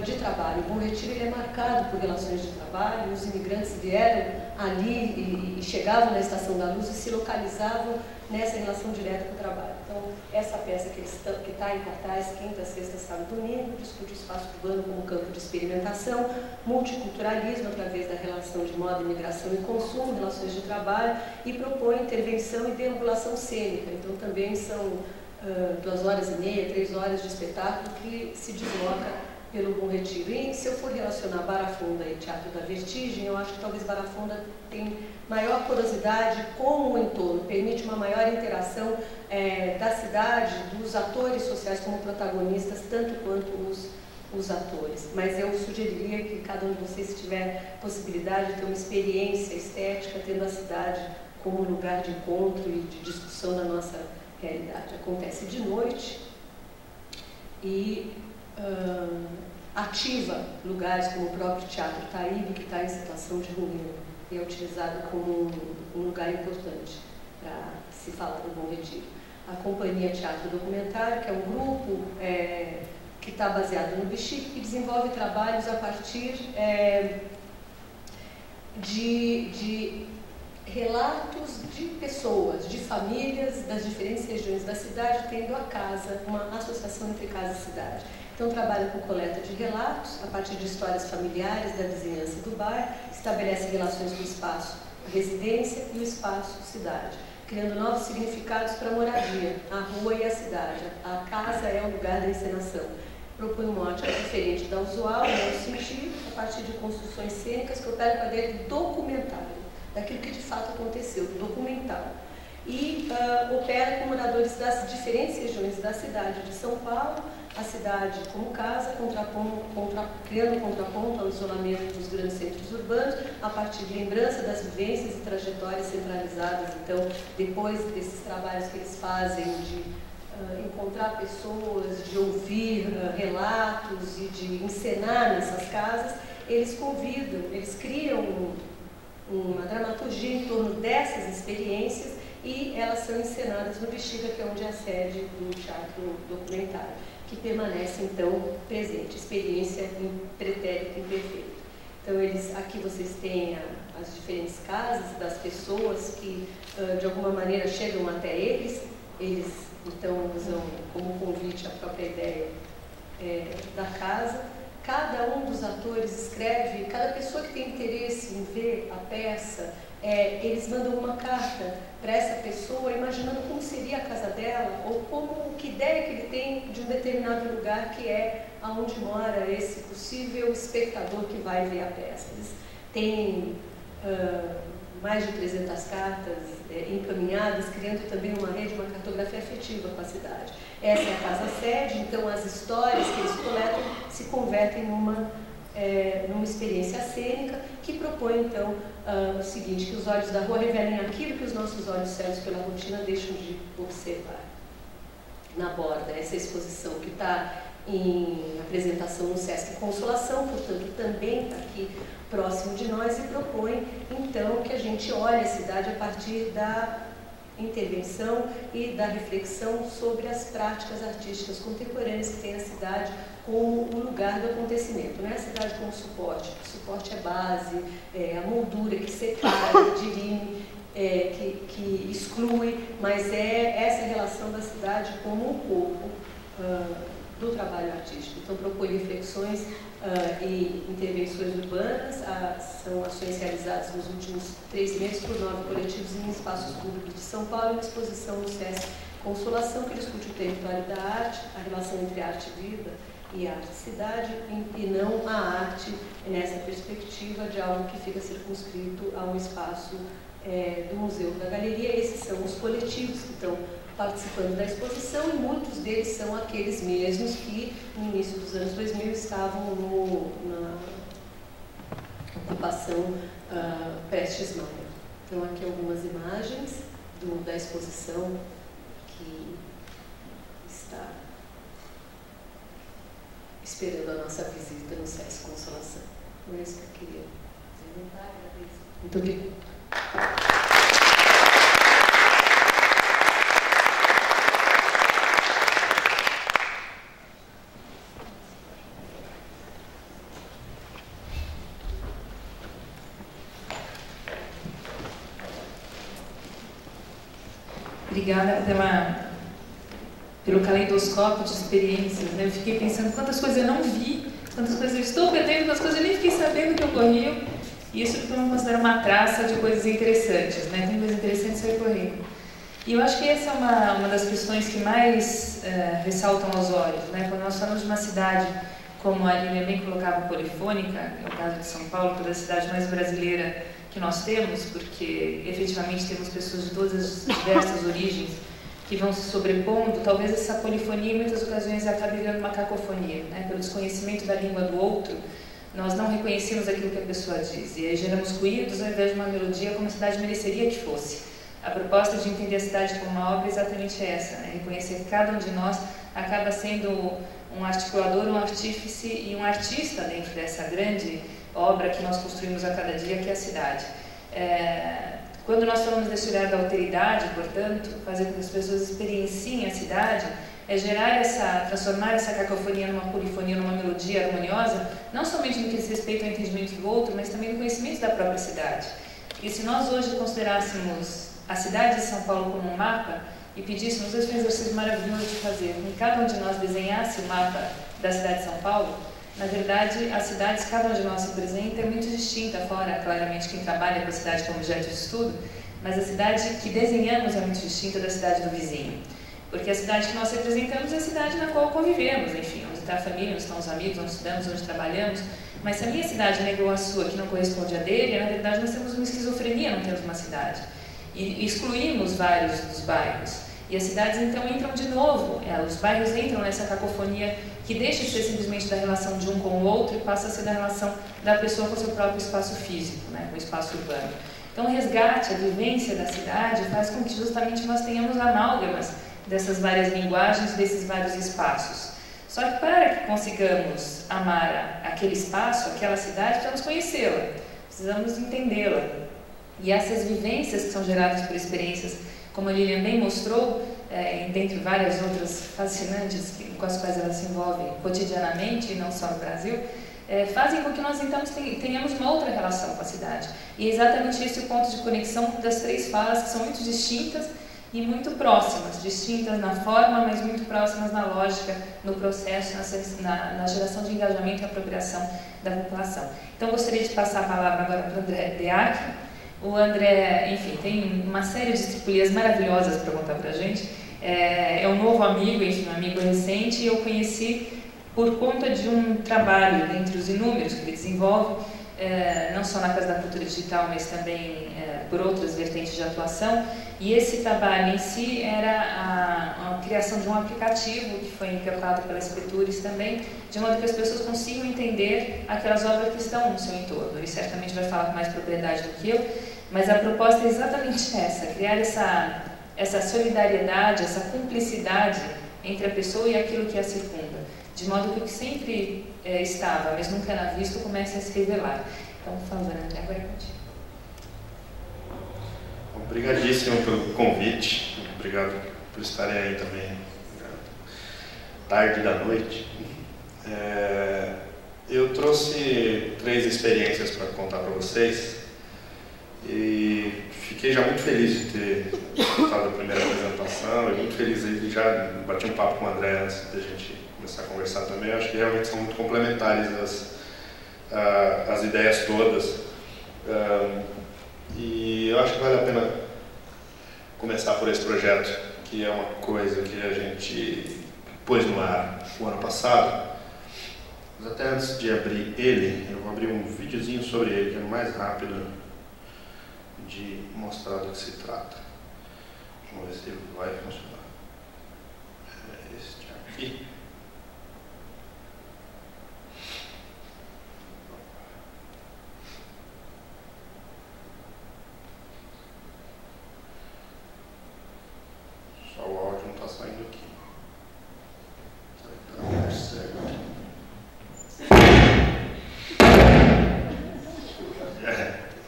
de trabalho. O Bom Retiro ele é marcado por relações de trabalho. Os imigrantes vieram ali e chegavam na Estação da Luz e se localizavam nessa relação direta com o trabalho. Então, essa peça que está em cartaz, quinta, sexta, sábado e domingo, discute o espaço urbano como campo de experimentação, multiculturalismo através da relação de moda, imigração e consumo, relações de trabalho, e propõe intervenção e deambulação cênica. Então, também são 2h30, 3 horas de espetáculo que se desloca pelo Bom Retiro. E se eu for relacionar Barafunda e Teatro da Vertigem, eu acho que talvez Barafunda tem maior porosidade com o entorno, permite uma maior interação da cidade, dos atores sociais como protagonistas, tanto quanto os atores. Mas eu sugeriria que cada um de vocês, se tiver possibilidade de ter uma experiência estética, tendo a cidade como lugar de encontro e de discussão da nossa realidade. Acontece de noite e ativa lugares como o próprio Teatro Taíbe, que está em situação de ruína, e é utilizado como um lugar importante para se falar do Bom Retiro. A Companhia Teatro Documentário, que é um grupo que está baseado no Bexiga, que desenvolve trabalhos a partir de relatos de pessoas, de famílias das diferentes regiões da cidade, tendo a casa, uma associação entre casa e cidade. Então, trabalha com coleta de relatos, a partir de histórias familiares da vizinhança do bairro, estabelece relações com o espaço residência e o espaço cidade, criando novos significados para a moradia, a rua e a cidade. A casa é o lugar da encenação. Propõe uma ótica diferente da usual, no sentido, a partir de construções cênicas que operam com a ideia de documentário, daquilo que de fato aconteceu, documental. E opera com moradores das diferentes regiões da cidade de São Paulo, a cidade como casa, criando um contraponto ao isolamento dos grandes centros urbanos, a partir de lembrança das vivências e trajetórias centralizadas. Então, depois desses trabalhos que eles fazem de encontrar pessoas, de ouvir relatos e de encenar nessas casas, eles convidam, eles criam uma dramaturgia em torno dessas experiências e elas são encenadas no Bexiga, que é onde é a sede do teatro documentário, que permanece então presente, experiência pretérita e imperfeita. Então aqui vocês têm as diferentes casas das pessoas que de alguma maneira chegam até eles então usam como convite a própria ideia da casa. Cada um dos atores escreve, cada pessoa que tem interesse em ver a peça, eles mandam uma carta para essa pessoa, imaginando como seria a casa dela, ou que ideia que ele tem de um determinado lugar que é aonde mora esse possível espectador que vai ver a peça. Eles têm mais de 300 cartas encaminhadas, criando também uma rede, uma cartografia afetiva com a cidade. Essa é a casa-sede, então as histórias que eles coletam se convertem numa experiência cênica que propõe, então, o seguinte, que os olhos da rua revelem aquilo que os nossos olhos cegos pela rotina deixam de observar. Na borda, essa exposição que está em apresentação no Sesc Consolação, portanto também está aqui próximo de nós, e propõe então que a gente olhe a cidade a partir da intervenção e da reflexão sobre as práticas artísticas contemporâneas que tem a cidade como um lugar do acontecimento. Não é a cidade como suporte, o suporte é base, a moldura que separa, dirime, que exclui, mas é essa relação da cidade como um corpo do trabalho artístico. Então propõe reflexões e intervenções urbanas, são ações realizadas nos últimos 3 meses por 9 coletivos em espaços públicos de São Paulo, uma exposição no Sesc Consolação que discute o território da arte, a relação entre arte e vida e arte e cidade, e não a arte nessa perspectiva de algo que fica circunscrito a um espaço do museu, da galeria. Esses são os coletivos que estão participando da exposição, e muitos deles são aqueles mesmos que no início dos anos 2000 estavam na ocupação Prestes Maia. Então aqui algumas imagens da exposição que está esperando a nossa visita no Sesc Consolação. Não é isso que eu queria perguntar, agradeço. Muito obrigada. Obrigada pelo caleidoscópio de experiências, né? Eu fiquei pensando quantas coisas eu não vi, quantas coisas eu estou perdendo, quantas coisas eu nem fiquei sabendo que ocorriam. E isso eu considero uma traça de coisas interessantes, né? Tem coisas interessantes ocorrendo. E eu acho que essa é uma das questões que mais ressaltam aos olhos, né? Quando nós falamos de uma cidade, como a Lilian bem colocava, polifônica, no caso de São Paulo, toda a cidade mais brasileira que nós temos, porque efetivamente temos pessoas de todas as diversas origens que vão se sobrepondo, talvez essa polifonia em muitas ocasiões acabe virando uma cacofonia, né? Pelo desconhecimento da língua do outro, nós não reconhecemos aquilo que a pessoa diz, e aí geramos ruídos ao invés de uma melodia como a cidade mereceria que fosse. A proposta de entender a cidade como uma obra é exatamente essa, né? Reconhecer que cada um de nós acaba sendo um articulador, um artífice e um artista dentro dessa grande obra que nós construímos a cada dia, que é a cidade. Quando nós falamos desse olhar da alteridade, portanto, fazer com que as pessoas experienciem a cidade, transformar essa cacofonia numa polifonia, numa melodia harmoniosa, não somente no que diz respeito ao entendimento do outro, mas também no conhecimento da própria cidade. E se nós hoje considerássemos a cidade de São Paulo como um mapa e pedíssemos, esse é um exercício maravilhoso de fazer, que cada um de nós desenhasse o mapa da cidade de São Paulo, na verdade, as cidades que cada um de nós representa é muito distinta, fora, claramente, quem trabalha com a cidade como objeto de estudo, mas a cidade que desenhamos é muito distinta da cidade do vizinho. Porque a cidade que nós representamos é a cidade na qual convivemos, enfim, onde está a família, onde estão os amigos, onde estudamos, onde trabalhamos. Mas se a minha cidade negou a sua, que não corresponde à dele, na verdade nós temos uma esquizofrenia, não temos uma cidade. E excluímos vários dos bairros. E as cidades então entram de novo, os bairros entram nessa cacofonia que deixa de ser simplesmente da relação de um com o outro e passa a ser da relação da pessoa com o seu próprio espaço físico, né, com o espaço urbano. Então o resgate, a vivência da cidade faz com que justamente nós tenhamos amálgamas dessas várias linguagens, desses vários espaços. Só que para que consigamos amar aquele espaço, aquela cidade, precisamos conhecê-la, precisamos entendê-la. E essas vivências que são geradas por experiências, como a Lilian bem mostrou, dentre várias outras fascinantes com as quais ela se envolve cotidianamente, e não só no Brasil, fazem com que nós então tenhamos uma outra relação com a cidade. E é exatamente esse o ponto de conexão das 3 falas, que são muito distintas e muito próximas, distintas na forma, mas muito próximas na lógica, no processo, na geração de engajamento e apropriação da população. Então, gostaria de passar a palavra agora para o André Deac. O André, enfim, tem uma série de estripulias maravilhosas para contar para a gente. É um novo amigo, enfim, um amigo recente, e eu conheci por conta de um trabalho, dentre os inúmeros que ele desenvolve, não só na Casa da Cultura Digital, mas também por outras vertentes de atuação. E esse trabalho em si era a criação de um aplicativo que foi encampado pela Escritures também, de modo que as pessoas consigam entender aquelas obras que estão no seu entorno. Ele certamente vai falar com mais propriedade do que eu, mas a proposta é exatamente essa, criar essa solidariedade, essa cumplicidade entre a pessoa e aquilo que a circunda, de modo que o que sempre estava, mas nunca era visto, comece a se revelar. Então, por favor, André, agora é contigo. Obrigadíssimo pelo convite, obrigado por estarem aí também, tarde da noite. Eu trouxe 3 experiências para contar para vocês e fiquei já muito feliz de ter escutado a primeira apresentação e muito feliz de já bati um papo com o André antes da gente começar a conversar também. Eu acho que realmente são muito complementares as ideias todas. E eu acho que vale a pena começar por esse projeto, que é uma coisa que a gente pôs no ar o ano passado. Mas até antes de abrir ele, eu vou abrir um videozinho sobre ele, que é mais rápido de mostrar do que se trata. Vamos ver se ele vai funcionar. É este aqui. Só o áudio não está saindo aqui. Tá certo.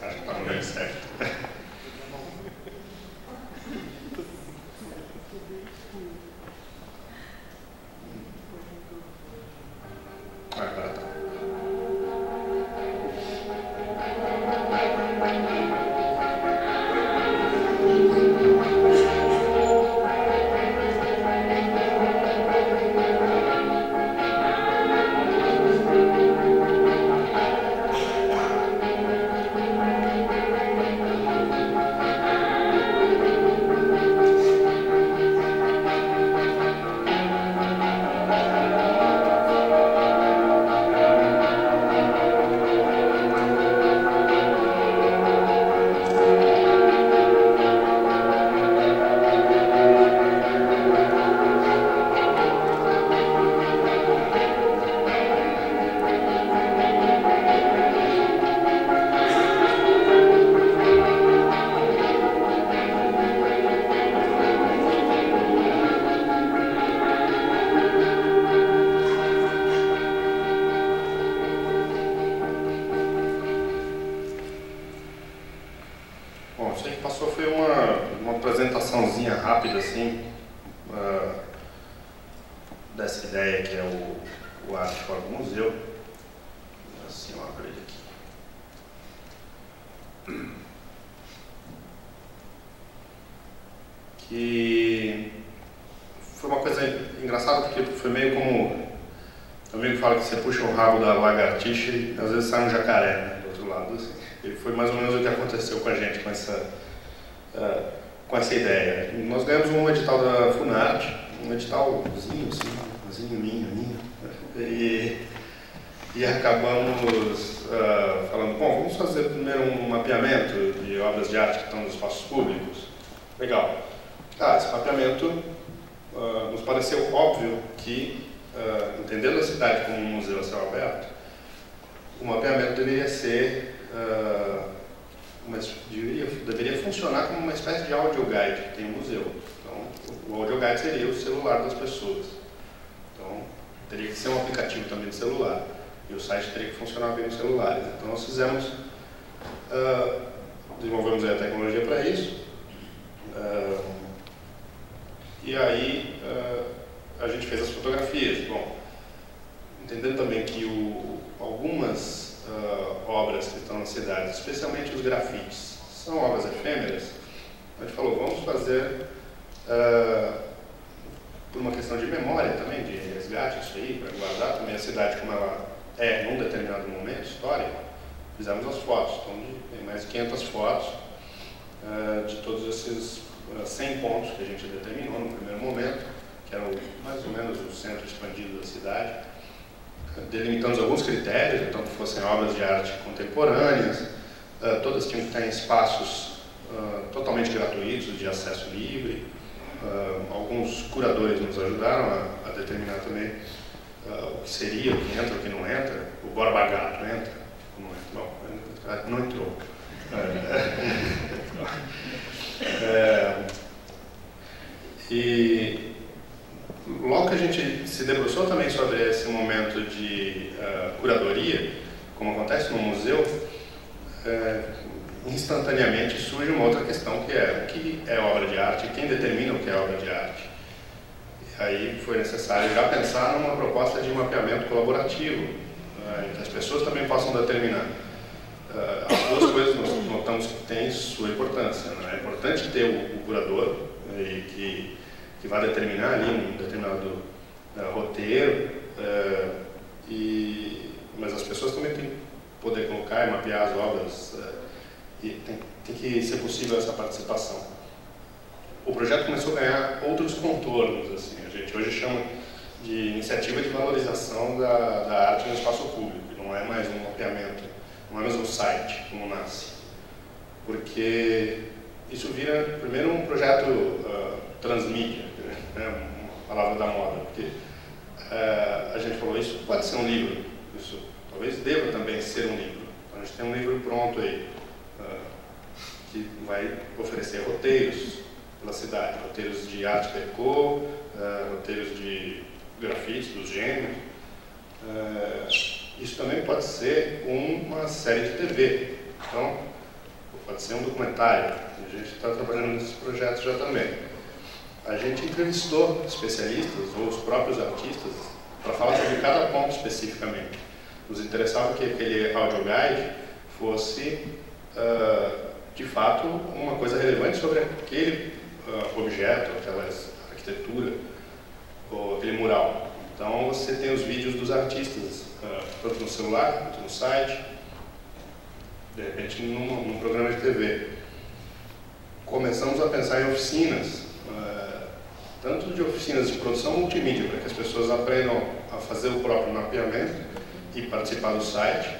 Acho que está no meio certo. Agora tá. Bom, isso aí que passou foi uma apresentaçãozinha rápida, assim, dessa ideia que é o Arte Fora do Museu. Assim, eu abro ele aqui. Que foi uma coisa engraçada, porque foi meio como... O amigo fala que você puxa o rabo da lagartixa e às vezes sai um jacaré, né, do outro lado, assim. E foi mais ou menos o que aconteceu com a gente, com essa ideia. Nós ganhamos um edital da Funarte, um editalzinho, assim, minho. E acabamos falando, bom, vamos fazer primeiro um mapeamento de obras de arte que estão nos espaços públicos. Legal. Esse mapeamento nos pareceu óbvio que, entendendo a cidade como um museu a céu aberto, o mapeamento deveria ser... deveria funcionar como uma espécie de audio guide que tem no museu. Então, o audio guide seria o celular das pessoas. Então, teria que ser um aplicativo também de celular. E o site teria que funcionar bem nos celulares. Então, nós fizemos, desenvolvemos a tecnologia para isso. E aí, a gente fez as fotografias. Bom, entendendo também que algumas obras que estão nas cidades, especialmente os grafites, são obras efêmeras, a gente falou, vamos fazer, por uma questão de memória também, de resgate, isso aí, para guardar também a cidade como ela é num determinado momento histórico. Fizemos as fotos, então tem mais de 500 fotos de todos esses 100 pontos que a gente determinou no primeiro momento, que eram mais ou menos o centro expandido da cidade. Delimitamos alguns critérios, então que fossem obras de arte contemporâneas, todas tinham que estar em espaços totalmente gratuitos, de acesso livre. Alguns curadores nos ajudaram a determinar também o que seria, o que entra, o que não entra. O Borba Gato entra? Não entra? Não entrou. E logo que a gente se debruçou também sobre esse curadoria, como acontece no museu, instantaneamente surge uma outra questão, que é o que é obra de arte, quem determina o que é obra de arte. E aí foi necessário já pensar numa proposta de mapeamento colaborativo, em que as pessoas também possam determinar. As duas coisas nós notamos que têm sua importância, né? É importante ter o curador, que vai determinar ali um determinado roteiro, mas as pessoas também têm que poder colocar e mapear as obras, e tem que ser possível essa participação. O projeto começou a ganhar outros contornos, assim, a gente hoje chama de iniciativa de valorização da arte no espaço público, não é mais um mapeamento, não é mais um site como nasce, porque isso vira primeiro um projeto transmídia, né, uma palavra da moda, porque a gente falou, isso pode ser um livro, isso talvez deva também ser um livro. Então, a gente tem um livro pronto aí, que vai oferecer roteiros pela cidade, roteiros de arte deco, roteiros de grafites dos gêmeos. Isso também pode ser uma série de TV, então pode ser um documentário. A gente está trabalhando nesses projetos já também. A gente entrevistou especialistas ou os próprios artistas para falar sobre cada ponto especificamente. Nos interessava que aquele audio guide fosse, de fato, uma coisa relevante sobre aquele objeto, aquela arquitetura, ou aquele mural. Então você tem os vídeos dos artistas, tanto no celular, quanto no site, de repente num programa de TV. Começamos a pensar em oficinas, tanto de oficinas de produção multimídia, para que as pessoas aprendam a fazer o próprio mapeamento e participar do site,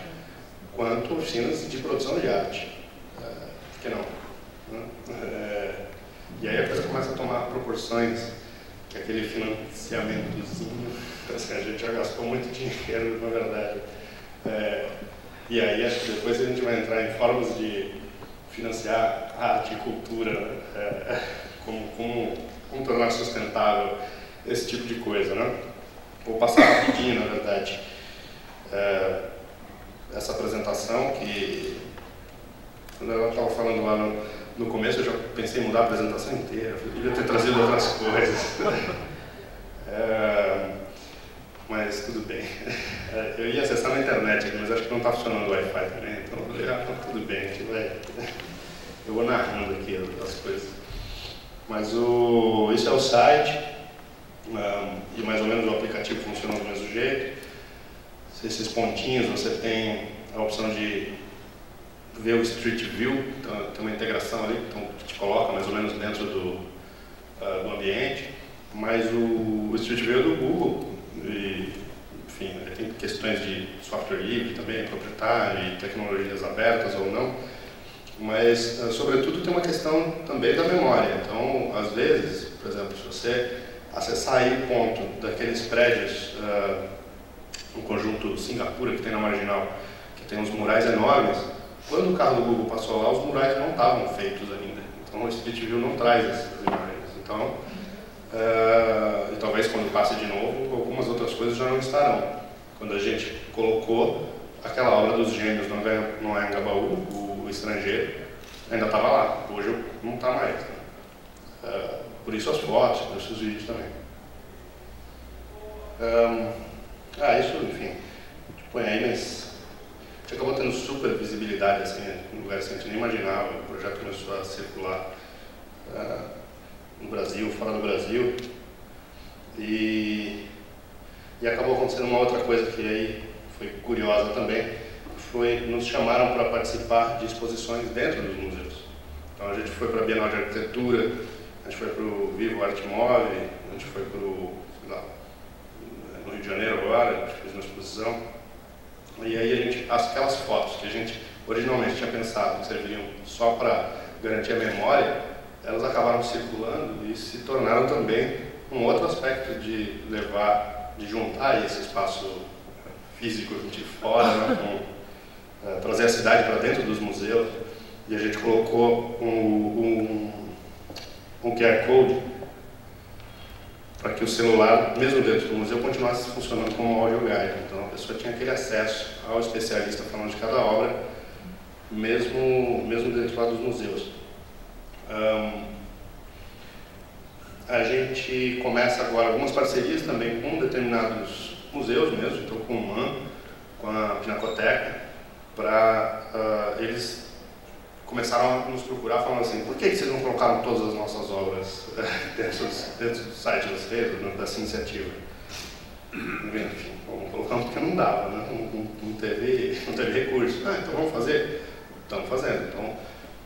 quanto oficinas de produção de arte. Por que não? E aí a coisa começa a tomar proporções, que aquele financiamentozinho, assim, a gente já gastou muito dinheiro, na verdade. E aí acho que depois a gente vai entrar em formas de financiar arte e cultura, como tornar sustentável esse tipo de coisa, né? Vou passar rapidinho, na verdade, essa apresentação, que quando ela estava falando lá no começo, eu já pensei em mudar a apresentação inteira, eu devia ter trazido outras coisas. Mas tudo bem. Eu ia acessar na internet aqui, mas acho que não está funcionando o Wi-Fi também, então eu falei, tudo bem, a gente vai... Eu vou narrando aqui as coisas. Mas isso é o site, e mais ou menos o aplicativo funciona do mesmo jeito. Esses pontinhos, você tem a opção de ver o Street View, então, tem uma integração ali, então, que te coloca mais ou menos dentro do ambiente. Mas o Street View é do Google, e, enfim, tem questões de software livre também, proprietário, e tecnologias abertas ou não. Mas, sobretudo, tem uma questão também da memória. Então, às vezes, por exemplo, se você acessar aí o ponto daqueles prédios, no conjunto Singapura, que tem na Marginal, que tem uns murais enormes, quando o carro do Google passou lá, os murais não estavam feitos ainda. Então, o Street View não traz essas imagens. Então, e talvez quando passe de novo, algumas outras coisas já não estarão. Quando a gente colocou aquela obra dos gêmeos no Anhangabaú, o estrangeiro, ainda estava lá. Hoje não está mais. Né? Por isso as fotos, por isso os vídeos também. Isso, enfim, a gente põe aí, mas a gente acabou tendo super visibilidade, assim, em lugares que a gente nem imaginava. O projeto começou a circular no Brasil, fora do Brasil, e acabou acontecendo uma outra coisa que aí foi curiosa também, nos chamaram para participar de exposições dentro dos museus. Então a gente foi para a Bienal de Arquitetura, a gente foi para o Vivo Arte Move, a gente foi para o, no Rio de Janeiro agora, a gente fez uma exposição, e aí aquelas fotos que a gente originalmente tinha pensado que serviriam só para garantir a memória, elas acabaram circulando e se tornaram também um outro aspecto de juntar esse espaço físico de fora, né, trazer a cidade para dentro dos museus. E a gente colocou um QR Code para que o celular, mesmo dentro do museu, continuasse funcionando como um audio guide. Então a pessoa tinha aquele acesso ao especialista falando de cada obra, mesmo dentro lá dos museus. A gente começa agora algumas parcerias também com determinados museus mesmo, então com o MAN, com a Pinacoteca, para eles começaram a nos procurar falando assim, por que vocês não colocaram todas as nossas obras dentro do site de vocês, dessa iniciativa? Enfim, colocamos porque não dava, né? Não teve recurso. Então vamos fazer? Estamos fazendo. Então,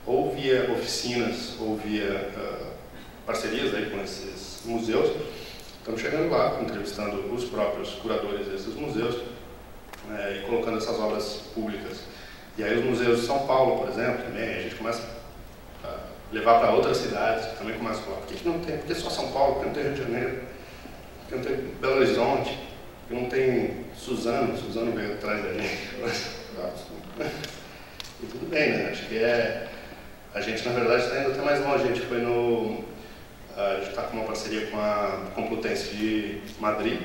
ou via oficinas, ou via parcerias aí com esses museus, estamos chegando lá, entrevistando os próprios curadores desses museus e colocando essas obras públicas. E aí os museus de São Paulo, por exemplo, também, a gente começa a levar para outras cidades, que também começam a falar, por que não tem, por que só São Paulo, por que não tem Rio de Janeiro, por que não tem Belo Horizonte, por que não tem Suzano veio atrás da gente. E tudo bem, né? Acho que a gente, na verdade, está indo até mais longe. A gente está com uma parceria com a Complutense de Madrid,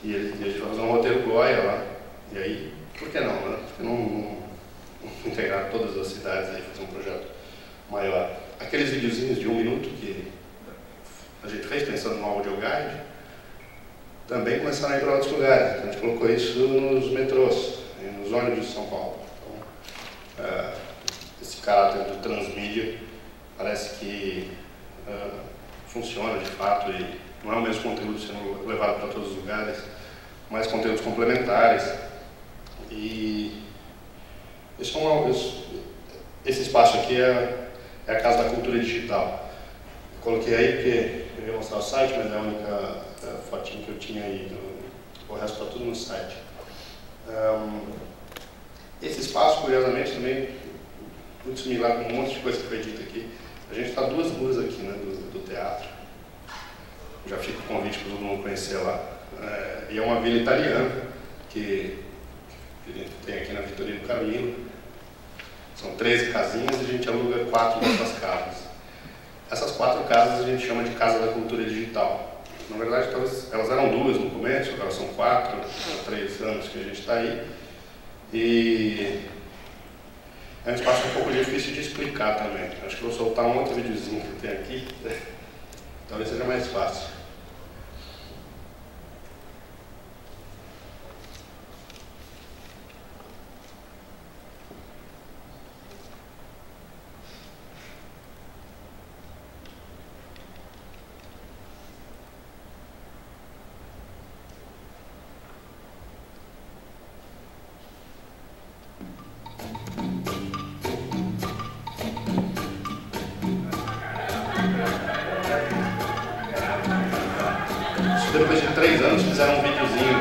e a gente vai fazer um roteiro Goya lá. E aí, por que não, né? Por que não integrar todas as cidades e fazer um projeto maior? Aqueles videozinhos de 1 minuto que a gente fez pensando no audio guide, também começaram a ir para outros lugares. Então, a gente colocou isso nos metrôs, nos ônibus de São Paulo. Então, esse caráter do transmídia parece que funciona de fato, e não é o mesmo conteúdo sendo levado para todos os lugares, mas conteúdos complementares. E esse espaço aqui é a Casa da Cultura Digital. Eu coloquei aí porque eu ia mostrar o site, mas é a única fotinha que eu tinha aí. O resto está tudo no site. Esse espaço, curiosamente, também muito similar com um monte de coisa que foi dita aqui. A gente está 2 ruas aqui, né, do teatro. Já fica o convite para todo mundo conhecer lá. E é uma vila italiana que tem aqui na Vitorino Camilo. São 13 casinhas e a gente aluga 4 dessas casas. Essas 4 casas a gente chama de Casa da Cultura Digital. Na verdade, elas eram 2 no começo, agora são 4, há 3 anos que a gente está aí. E é um espaço um pouco difícil de explicar também. Acho que vou soltar um outro videozinho que eu tenho aqui, talvez seja mais fácil. Depois de 3 anos fizeram um videozinho,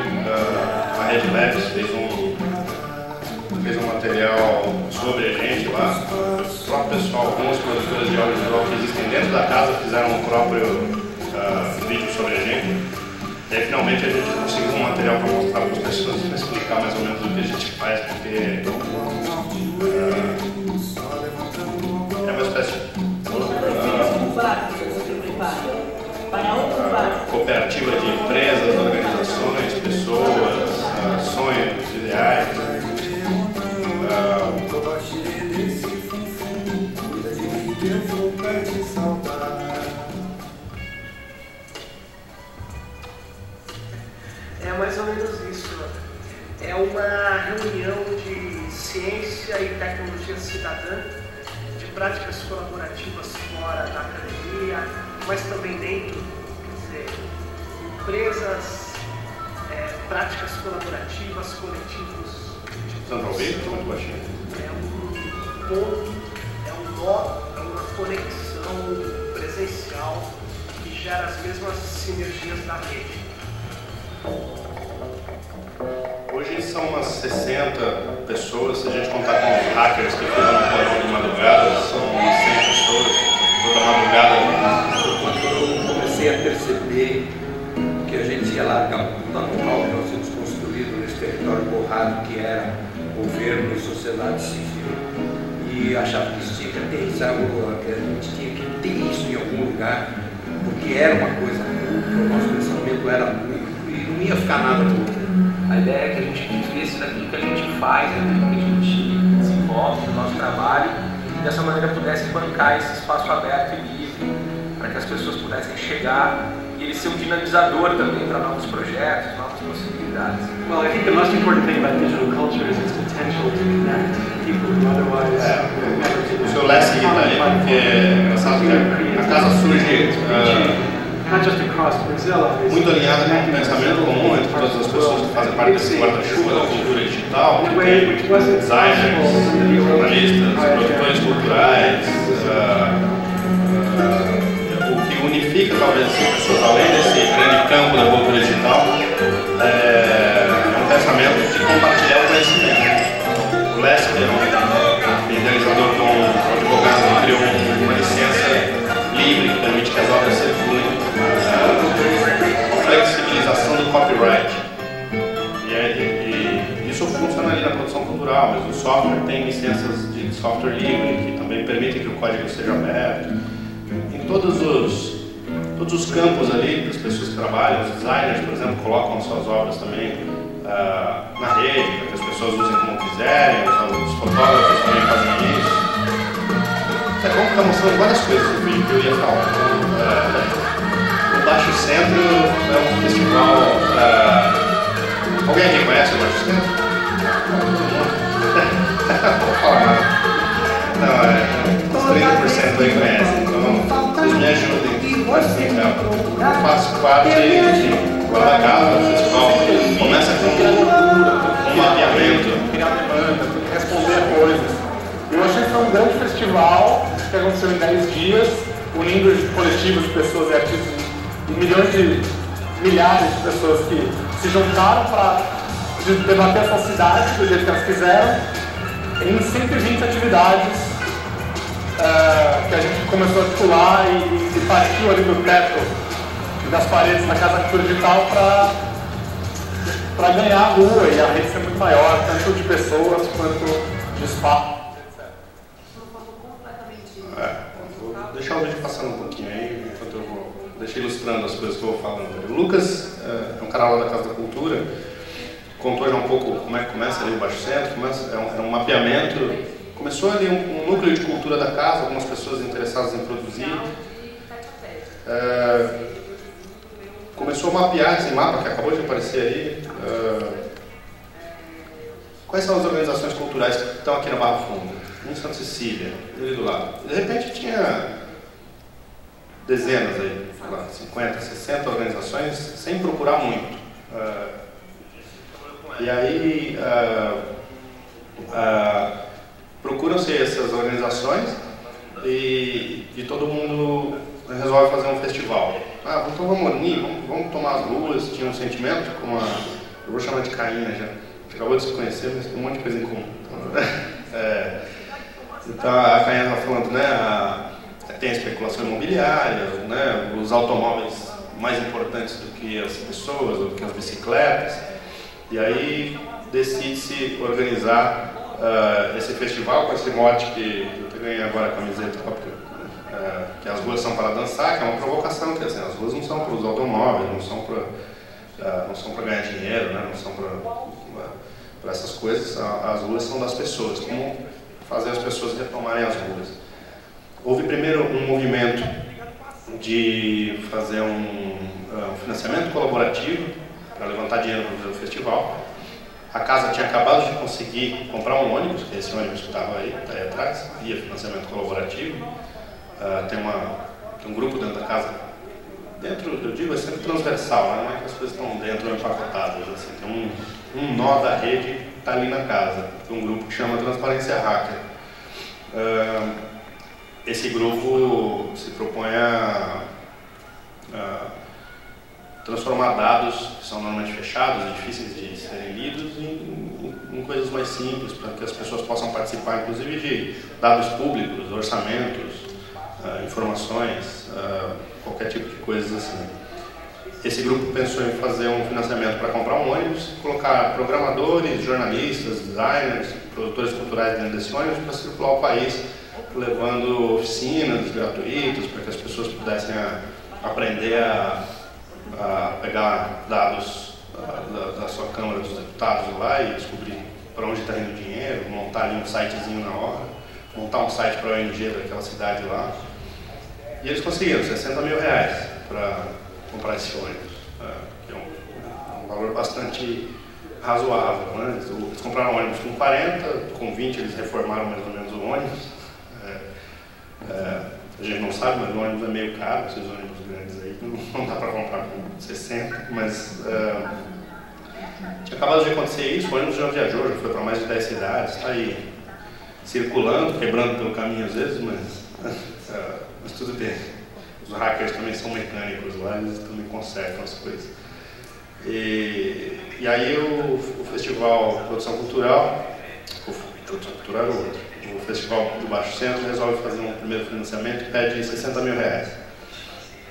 a Red Labs fez um material sobre a gente lá. O próprio pessoal, algumas produtoras de audiovisual que existem dentro da casa fizeram o próprio vídeo sobre a gente. E aí finalmente a gente conseguiu um material para mostrar para as pessoas, para explicar mais ou menos o que a gente faz, porque é uma espécie de cooperativa de empresas, organizações, pessoas, sonhos, ideais. É mais ou menos isso. É uma reunião de ciência e tecnologia cidadã, de práticas colaborativas fora da academia, mas também dentro, quer dizer, empresas, práticas colaborativas, coletivos. Não, talvez, estou muito baixinho. É um ponto, é um nó, é uma conexão presencial que gera as mesmas sinergias da rede. Hoje são umas 60 pessoas, se a gente contar com os hackers que ficam no plano de madrugada, são umas 100 pessoas, toda madrugada. Eu comecei a perceber que a gente ia largar tanto mal que nós tínhamos construído nesse território borrado que era governo e sociedade civil, e achava que isso tinha que aterrissar, que a gente tinha que ter isso em algum lugar, porque era uma coisa pública, porque o nosso pensamento era público e não ia ficar nada público. A ideia é que a gente vivesse daquilo que a gente faz, daquilo que a gente desenvolve no nosso trabalho, e dessa maneira pudesse bancar esse espaço aberto e livre, para que as pessoas pudessem chegar e ele ser um dinamizador também para novos projetos, novas possibilidades. Well, I think the most important thing about digital culture is its potential to connect people who otherwise would never do that. O seu Less aí, porque é engraçado que a casa surge muito alinhada com o pensamento comum entre todas as pessoas que fazem parte desse guarda-chuva da cultura digital, que tem designers, jornalistas, produtores culturais, o que unifica talvez essas pessoas, além desse grande campo da cultura digital, é um pensamento de compartilhar o conhecimento. O Less, que é um idealizador de um advogado que criou uma licença livre que permite que as obras circulem, flexibilização do copyright, e isso funciona ali na produção cultural, mas o software tem licenças de software livre que também permitem que o código seja aberto. Em todos os campos ali que as pessoas que trabalham, os designers, por exemplo, colocam suas obras também na rede, para que as pessoas usem como quiserem, os fotógrafos também fazem isso. É bom que está mostrando várias coisas do vídeo que eu ia falar. O Baixo Centro é um festival. Alguém aqui conhece o Baixo Centro? Não vou falar nada. Não, uns 30% aí conhecem, então vocês me ajudem. Eu faço parte de Guarda-Casa, o festival começa com um mapeamento. Criar demanda, responder coisas. Eu achei que foi um grande festival que aconteceu em 10 dias, unindo coletivos de pessoas e artistas e milhares de pessoas que se juntaram para debater essa cidade do jeito que elas quiseram, em 120 atividades que a gente começou a articular e partiu ali do teto e das paredes da Casa Cultura Digital para ganhar a rua e a rede ser muito maior, tanto de pessoas quanto de espaço. Vou deixar o vídeo passando um pouquinho aí, enquanto eu vou deixar ilustrando as coisas que eu vou falando. O Lucas é um cara lá da Casa da Cultura, contou já um pouco como é que começa ali o Baixo Centro, é um mapeamento. Começou ali um núcleo de cultura da casa, algumas pessoas interessadas em produzir. Começou a mapear esse mapa que acabou de aparecer ali. Quais são as organizações culturais que estão aqui na Barra Funda? Em Santa Cecília, ali do lado. De repente tinha dezenas aí, sei lá, 50, 60 organizações, sem procurar muito. E aí procuram-se essas organizações e todo mundo resolve fazer um festival. Então vamos unir, vamos tomar as ruas. Tinha um sentimento, como eu vou chamar de Caína já. Acabou de se conhecer, mas tem um monte de coisa em comum. Então a Caína estava falando, né? Tem a especulação imobiliária, né, os automóveis mais importantes do que as pessoas, do que as bicicletas. E aí decide-se organizar esse festival com esse mote que eu ganhei agora a camiseta, que as ruas são para dançar, que é uma provocação, que assim, as ruas não são para os automóveis, não são para ganhar dinheiro, né, não são para essas coisas. As ruas são das pessoas, como fazer as pessoas retomarem as ruas. Houve primeiro um movimento de fazer um financiamento colaborativo para levantar dinheiro para fazer o festival. A casa tinha acabado de conseguir comprar um ônibus, que é esse ônibus que estava aí atrás, via financiamento colaborativo. Tem um grupo dentro da casa, eu digo, é sempre transversal, né? Não é que as coisas estão dentro empacotadas, assim, tem um nó da rede que está ali na casa. Tem um grupo que chama Transparência Hacker. Esse grupo se propõe a transformar dados que são normalmente fechados e difíceis de serem lidos em coisas mais simples, para que as pessoas possam participar, inclusive de dados públicos, orçamentos, informações, qualquer tipo de coisas assim. Esse grupo pensou em fazer um financiamento para comprar um ônibus, colocar programadores, jornalistas, designers, produtores culturais dentro desse ônibus para circular o país, levando oficinas gratuitas para que as pessoas pudessem aprender a pegar dados da sua Câmara dos Deputados lá e descobrir para onde está indo o dinheiro, montar ali um sitezinho na hora, montar um site para a ONG daquela cidade lá. E eles conseguiram R$60 mil para comprar esse ônibus, que é um valor bastante razoável, né? Eles compraram um ônibus com 40, com 20 eles reformaram mais ou menos o ônibus. A gente não sabe, mas o ônibus é meio caro, esses ônibus grandes aí, não dá para comprar com 60, mas tinha acabado de acontecer isso, o ônibus já viajou, já foi para mais de 10 cidades, está aí circulando, quebrando pelo caminho às vezes, mas tudo bem. Os hackers também são mecânicos lá, eles também consertam as coisas. E aí o Festival Produção Cultural, era outro. O Festival do Baixo Centro resolve fazer um primeiro financiamento e pede R$60 mil.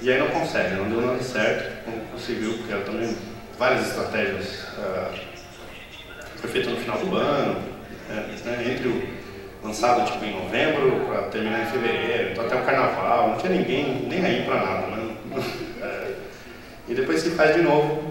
E aí não consegue, não deu nada certo, não conseguiu, porque era também várias estratégias. Foi feito no final do ano, entre o lançado tipo em novembro para terminar em fevereiro, então até o carnaval, não tinha ninguém nem aí para nada, né? E depois se faz de novo